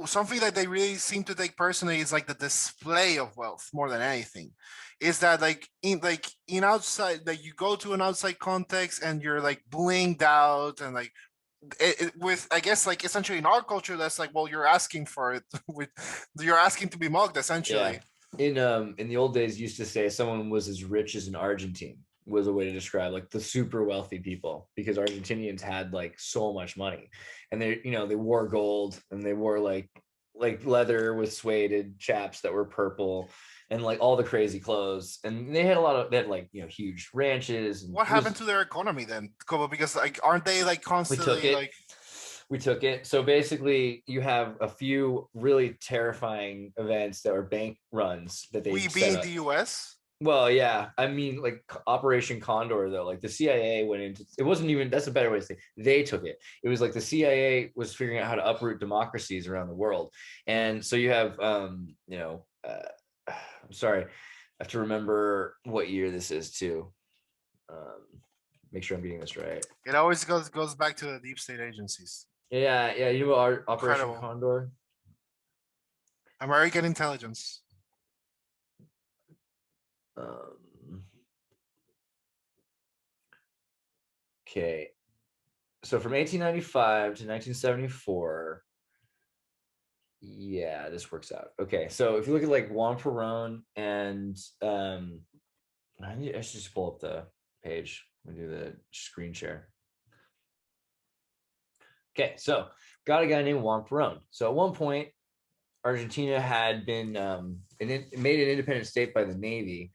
something that they really seem to take personally is like the display of wealth more than anything. Is that like in outside, like you go to an outside context and you're like blinged out and like with I guess like essentially in our culture that's like, well, you're asking for it with you're asking to be mugged Yeah. essentially. In the old days, used to say someone was as rich as an Argentine was a way to describe like the super wealthy people, because Argentinians had like so much money, and they, you know, they wore gold, and they wore like leather with suede chaps that were purple, and like all the crazy clothes, and they had like, you know, huge ranches, and What it was, happened to their economy then, Kobo? Because like aren't they like we took constantly it. like We took it. So basically, you have a few really terrifying events that were bank runs that they we set being up. the US? Well, yeah. I mean, like Operation Condor, though, like the CIA went into it, wasn't even, that's a better way to say it. They took it. It was like the CIA was figuring out how to uproot democracies around the world. And so you have, you know, I'm sorry, I have to remember what year this is too. Um, make sure I'm getting this right. It always goes back to the deep state agencies. Yeah, yeah. You know our Operation Incredible. Condor. American intelligence. Um, okay. So from 1895 to 1974, yeah, this works out. Okay, so if you look at like Juan Perón and I should just pull up the page. Let me do the screen share. Okay, so got a guy named Juan Perón. So at one point, Argentina had been made an independent state by the Navy,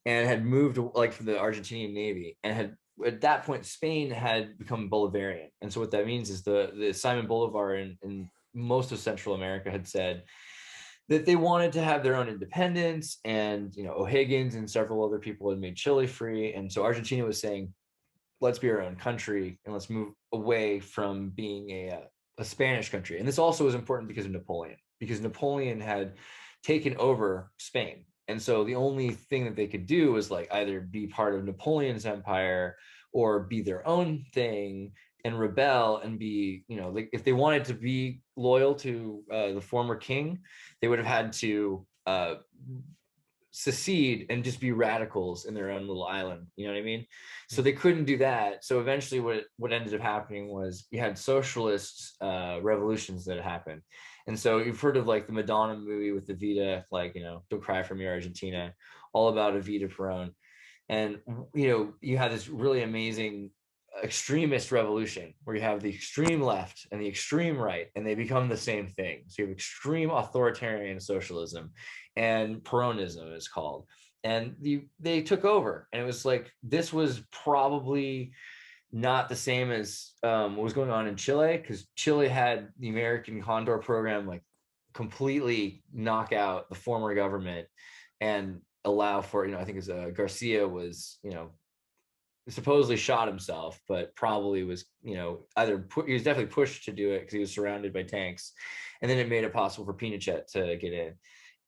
and had moved like from the Argentinian Navy, and had at that point Spain had become Bolivarian. And so what that means is the Simon Bolivar in most of Central America had said that they wanted to have their own independence, and O'Higgins and several other people had made Chile free, and so Argentina was saying, let's be our own country and let's move away from being a Spanish country. And this also was important because Napoleon had taken over Spain. And so the only thing that they could do was like either be part of Napoleon's empire or be their own thing and rebel and be, like if they wanted to be loyal to the former king, they would have had to secede and just be radicals in their own little island. You know what I mean? So they couldn't do that. So eventually what ended up happening was you had socialist revolutions that happened. And so you've heard of like the Madonna movie with Evita, like, Don't Cry for Me, Argentina, all about Evita Peron. And, you had this really amazing extremist revolution where you have the extreme left and the extreme right, and they become the same thing. So you have extreme authoritarian socialism, and Peronism is called. And they took over, and it was like, this was probably not the same as what was going on in Chile, because Chile had the American Condor program like completely knock out the former government and allow for, I think Garcia was, supposedly shot himself, but probably was, either he was definitely pushed to do it because he was surrounded by tanks, and then it made it possible for Pinochet to get in.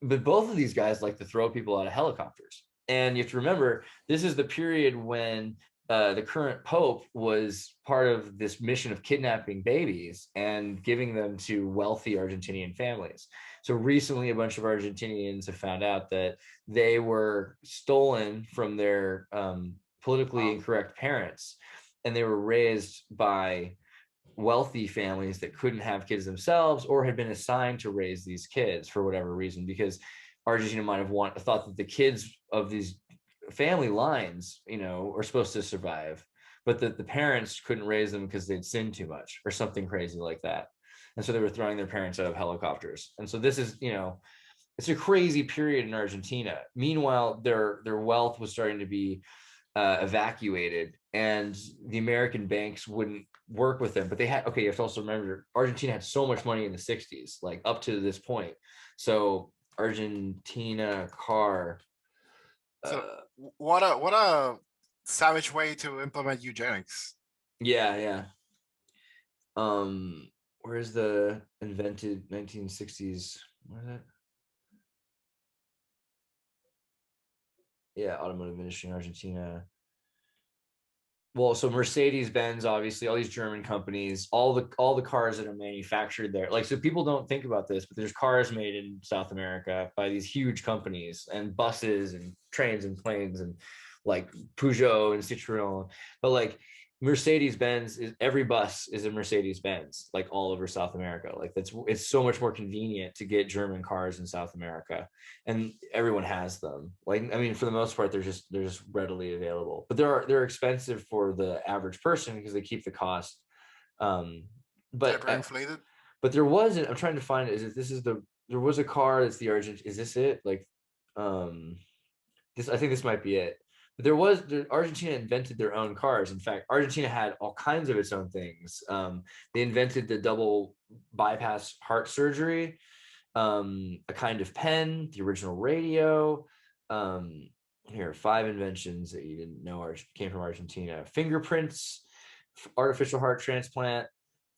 But both of these guys like to throw people out of helicopters. And you have to remember, this is the period when the current pope was part of this mission of kidnapping babies and giving them to wealthy Argentinian families. So recently, a bunch of Argentinians have found out that they were stolen from their politically incorrect parents, and they were raised by wealthy families that couldn't have kids themselves or had been assigned to raise these kids for whatever reason, because Argentina might have thought that the kids of these family lines, are supposed to survive, but that the parents couldn't raise them because they'd sinned too much or something crazy like that. And so they were throwing their parents out of helicopters. And so this is, it's a crazy period in Argentina. Meanwhile, their wealth was starting to be evacuated, and the American banks wouldn't work with them. But they had, you have to also remember, Argentina had so much money in the 60s, like up to this point. So Argentina car. So what a savage way to implement eugenics. Yeah. Where's the invented 1960s? Where is that? Yeah, automotive industry in Argentina. Well, so Mercedes-Benz, obviously, all these German companies, all the cars that are manufactured there. Like, so people don't think about this, but there's cars made in South America by these huge companies, and buses and trains and planes, and like Peugeot and Citroën. But like Mercedes-Benz, every bus is a Mercedes-Benz, like all over South America. Like it's so much more convenient to get German cars in South America, and everyone has them. Like, I mean, for the most part, they're just readily available, but they're expensive for the average person because they keep the cost. But Hyperinflated. But there wasn't. I'm trying to find it. There was a car that's the Argent. Is this it? Like, this. I think this might be it. Argentina invented their own cars. In fact, Argentina had all kinds of its own things. They invented the double bypass heart surgery, a kind of pen, the original radio. Here are 5 inventions that you didn't know came from Argentina: fingerprints, artificial heart transplant,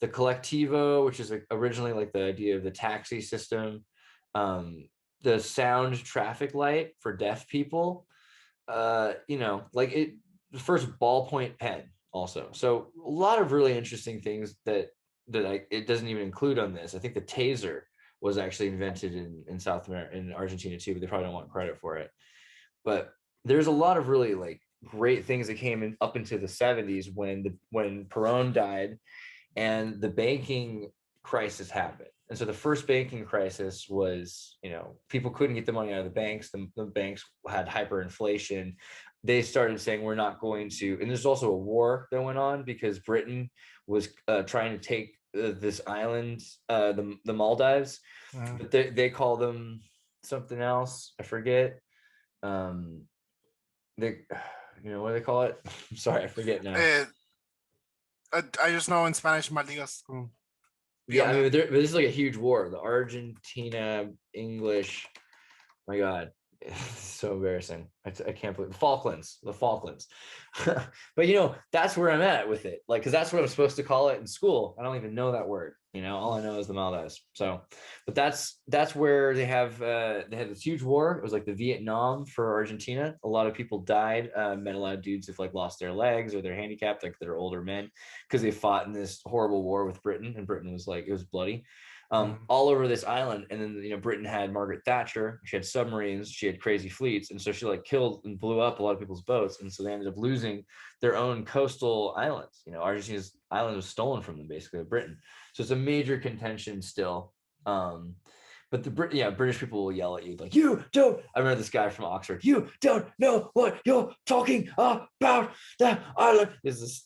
the collectivo, which is originally like the idea of the taxi system, the sound traffic light for deaf people. The first ballpoint pen also. So a lot of really interesting things that it doesn't even include on this. I think the taser was actually invented in South America, in Argentina too, but they probably don't want credit for it. But there's a lot of really like great things that came in up into the 70s when Perón died and the banking crisis happened. And so the first banking crisis was, people couldn't get the money out of the banks. The banks had hyperinflation. they started saying we're not going to. And there's also a war that went on because Britain was trying to take this island, the Maldives, but they call them something else. I forget. They, what do they call it? I'm sorry, I forget now. I just know in Spanish, Malditas. Yeah, I mean, but this is like a huge war. The Argentina English. My God, it's so embarrassing. I can't believe the Falklands. But that's where I'm at with it. Like, because that's what I'm supposed to call it in school. I don't even know that word. All I know is the Maldives. So, but that's where they had this huge war. It was like the Vietnam for Argentina. A lot of people died. Met a lot of dudes have like lost their legs or they're handicapped, like they're older men, because they fought in this horrible war with Britain, and Britain was like, it was bloody. All over this island. And then, Britain had Margaret Thatcher. She had submarines. She had crazy fleets. And so she like killed and blew up a lot of people's boats. And so they ended up losing their own coastal islands. Argentina's island was stolen from them, basically, Britain. So it's a major contention still. But British people will yell at you like, you don't. I remember this guy from Oxford. You don't know what you're talking about. That island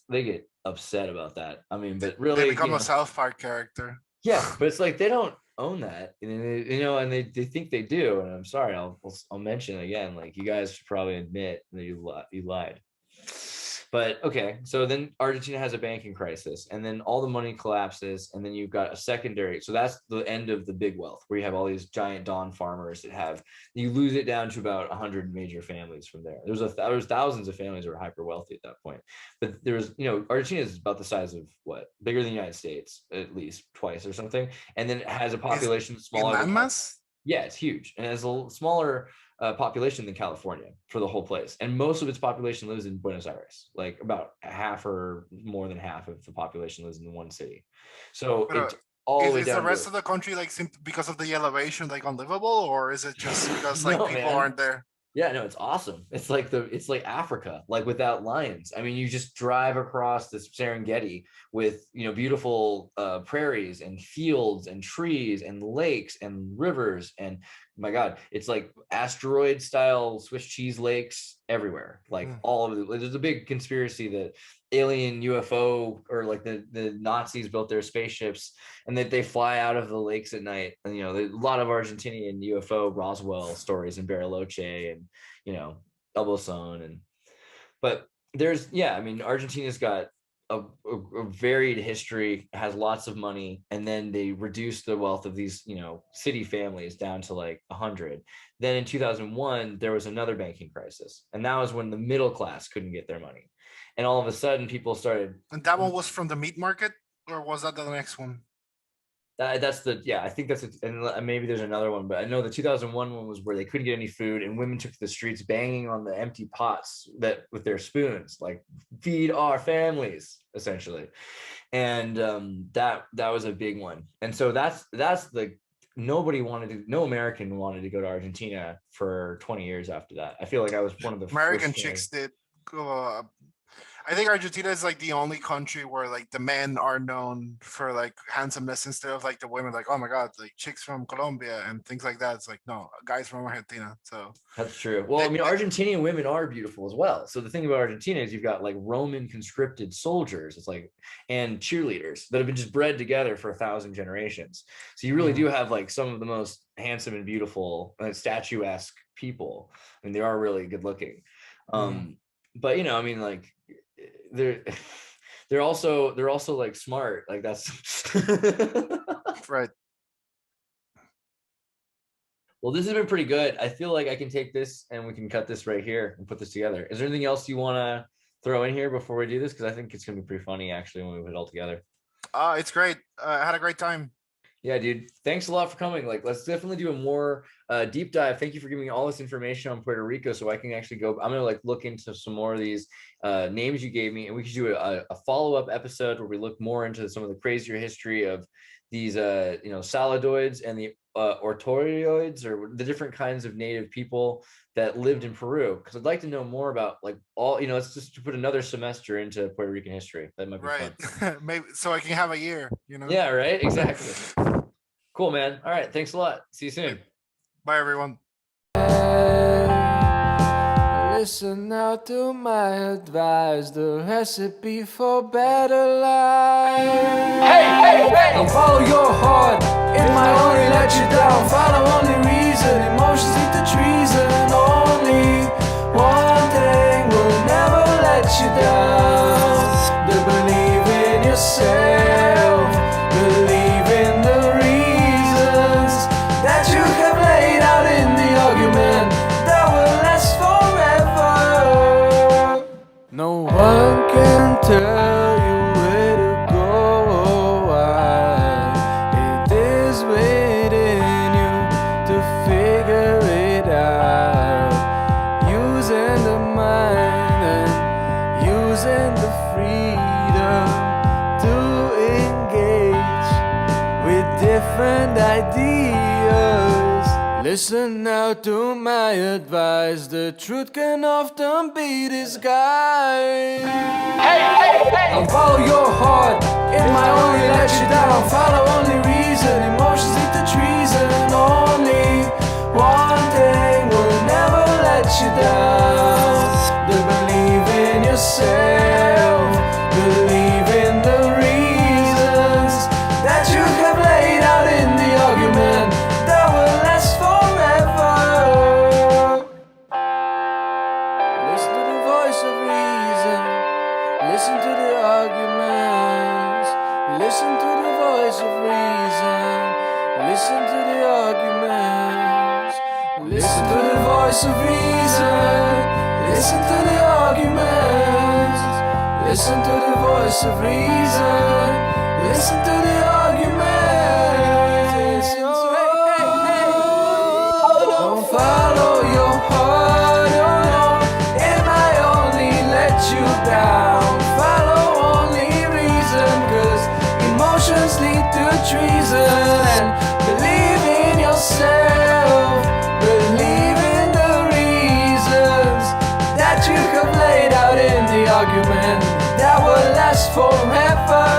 they get upset about that. I mean, but really, they become a South Park character. Yeah, but it's like they don't own that, and they think they do. And I'm sorry, I'll mention it again. Like, you guys should probably admit that you lied. But okay, so then Argentina has a banking crisis, and then all the money collapses, and then you've got a secondary. So that's the end of the big wealth, where you have all these giant Don farmers you lose it down to about 100 major families from there. There's thousands of families that were hyper wealthy at that point, but Argentina is about the size of bigger than the United States, at least twice or something, and then it has a population smaller. Yeah, it's huge, and it has a smaller population than California for the whole place, and most of its population lives in Buenos Aires. Like about half or more than half of the population lives in one city. So it's all the way down. Is the rest of the country like because of the elevation like unlivable, or is it just because like people aren't there? Yeah, no, it's awesome. It's like Africa, like without lions. I mean, you just drive across this Serengeti with, beautiful prairies and fields and trees and lakes and rivers. And my God, it's like asteroid style Swiss cheese lakes everywhere. Like all of it. There's a big conspiracy that alien UFO or like the Nazis built their spaceships and that they fly out of the lakes at night. And, there's a lot of Argentinian UFO Roswell stories in Bariloche and, Elboson. But there's, Argentina's got a varied history, has lots of money, and then they reduced the wealth of these, city families down to like 100. Then in 2001, there was another banking crisis. And that was when the middle class couldn't get their money. And all of a sudden people started. And that one was from the meat market, or was that the next one? I think that's it. And maybe there's another one, but I know the 2001 one was where they couldn't get any food and women took to the streets banging on the empty pots with their spoons, like, feed our families, essentially. And that was a big one. And so that's no American wanted to go to Argentina for 20 years after that. I feel like I was one of the American chicks did. I think Argentina is like the only country where like the men are known for like handsomeness instead of like the women, like, oh my God, like chicks from Colombia and things like that. It's like, no, guys from Argentina. So that's true. Well, Argentinian women are beautiful as well. So the thing about Argentina is you've got like Roman conscripted soldiers, it's like, and cheerleaders that have been just bred together for 1,000 generations. So you really do have like some of the most handsome and beautiful statuesque people. I mean, they are really good looking. But like, they're also like smart, like that's right. Well, this has been pretty good. I feel like I can take this and we can cut this right here and put this together. Is there anything else you want to throw in here before we do this? Because I think it's gonna be pretty funny actually when we put it all together. It's great. I had a great time. Yeah, dude. Thanks a lot for coming. Like, let's definitely do a more deep dive. Thank you for giving me all this information on Puerto Rico, so I can actually go. I'm gonna like look into some more of these names you gave me, and we could do a follow-up episode where we look more into some of the crazier history of these, saladoids and the ortorioids, or the different kinds of native people that lived in Peru. Because I'd like to know more about like all. Let's just put another semester into Puerto Rican history. That might be fun. Maybe so I can have a year. Yeah. Right. Exactly. Cool, man. All right. Thanks a lot. See you soon. Bye, everyone. Listen now to my advice, the recipe for better life. Don't follow your heart, it might only let you down. Follow only reason, emotions lead to treason. Only one thing will never let you down. To believe in yourself, believe in the reasons that you have laid out in the argument that will last forever. No one can tell you where to go or why. It is within you to figure it out. Using the mind and using the freedom to engage with different ideas. Listen now to my advice, the truth can often be disguised. Don't follow your heart, it might only let you down. Follow only reason, emotions lead to treason. Only one thing will never let you down. To believe in yourself, believe in the reasons that you have laid out in the argument that will last forever. Listen to the voice of reason, listen to the arguments. Listen to the voice of reason, listen to the arguments. Listen to the voice of reason, listen to the arguments. Listen to the voice of reason, listen to the arguments. Don't follow your heart, oh no, it might only let you down. Follow only reason, cause emotions lead to treason. And believe in yourself, believe in the reasons that you have laid out in the argument that will last forever.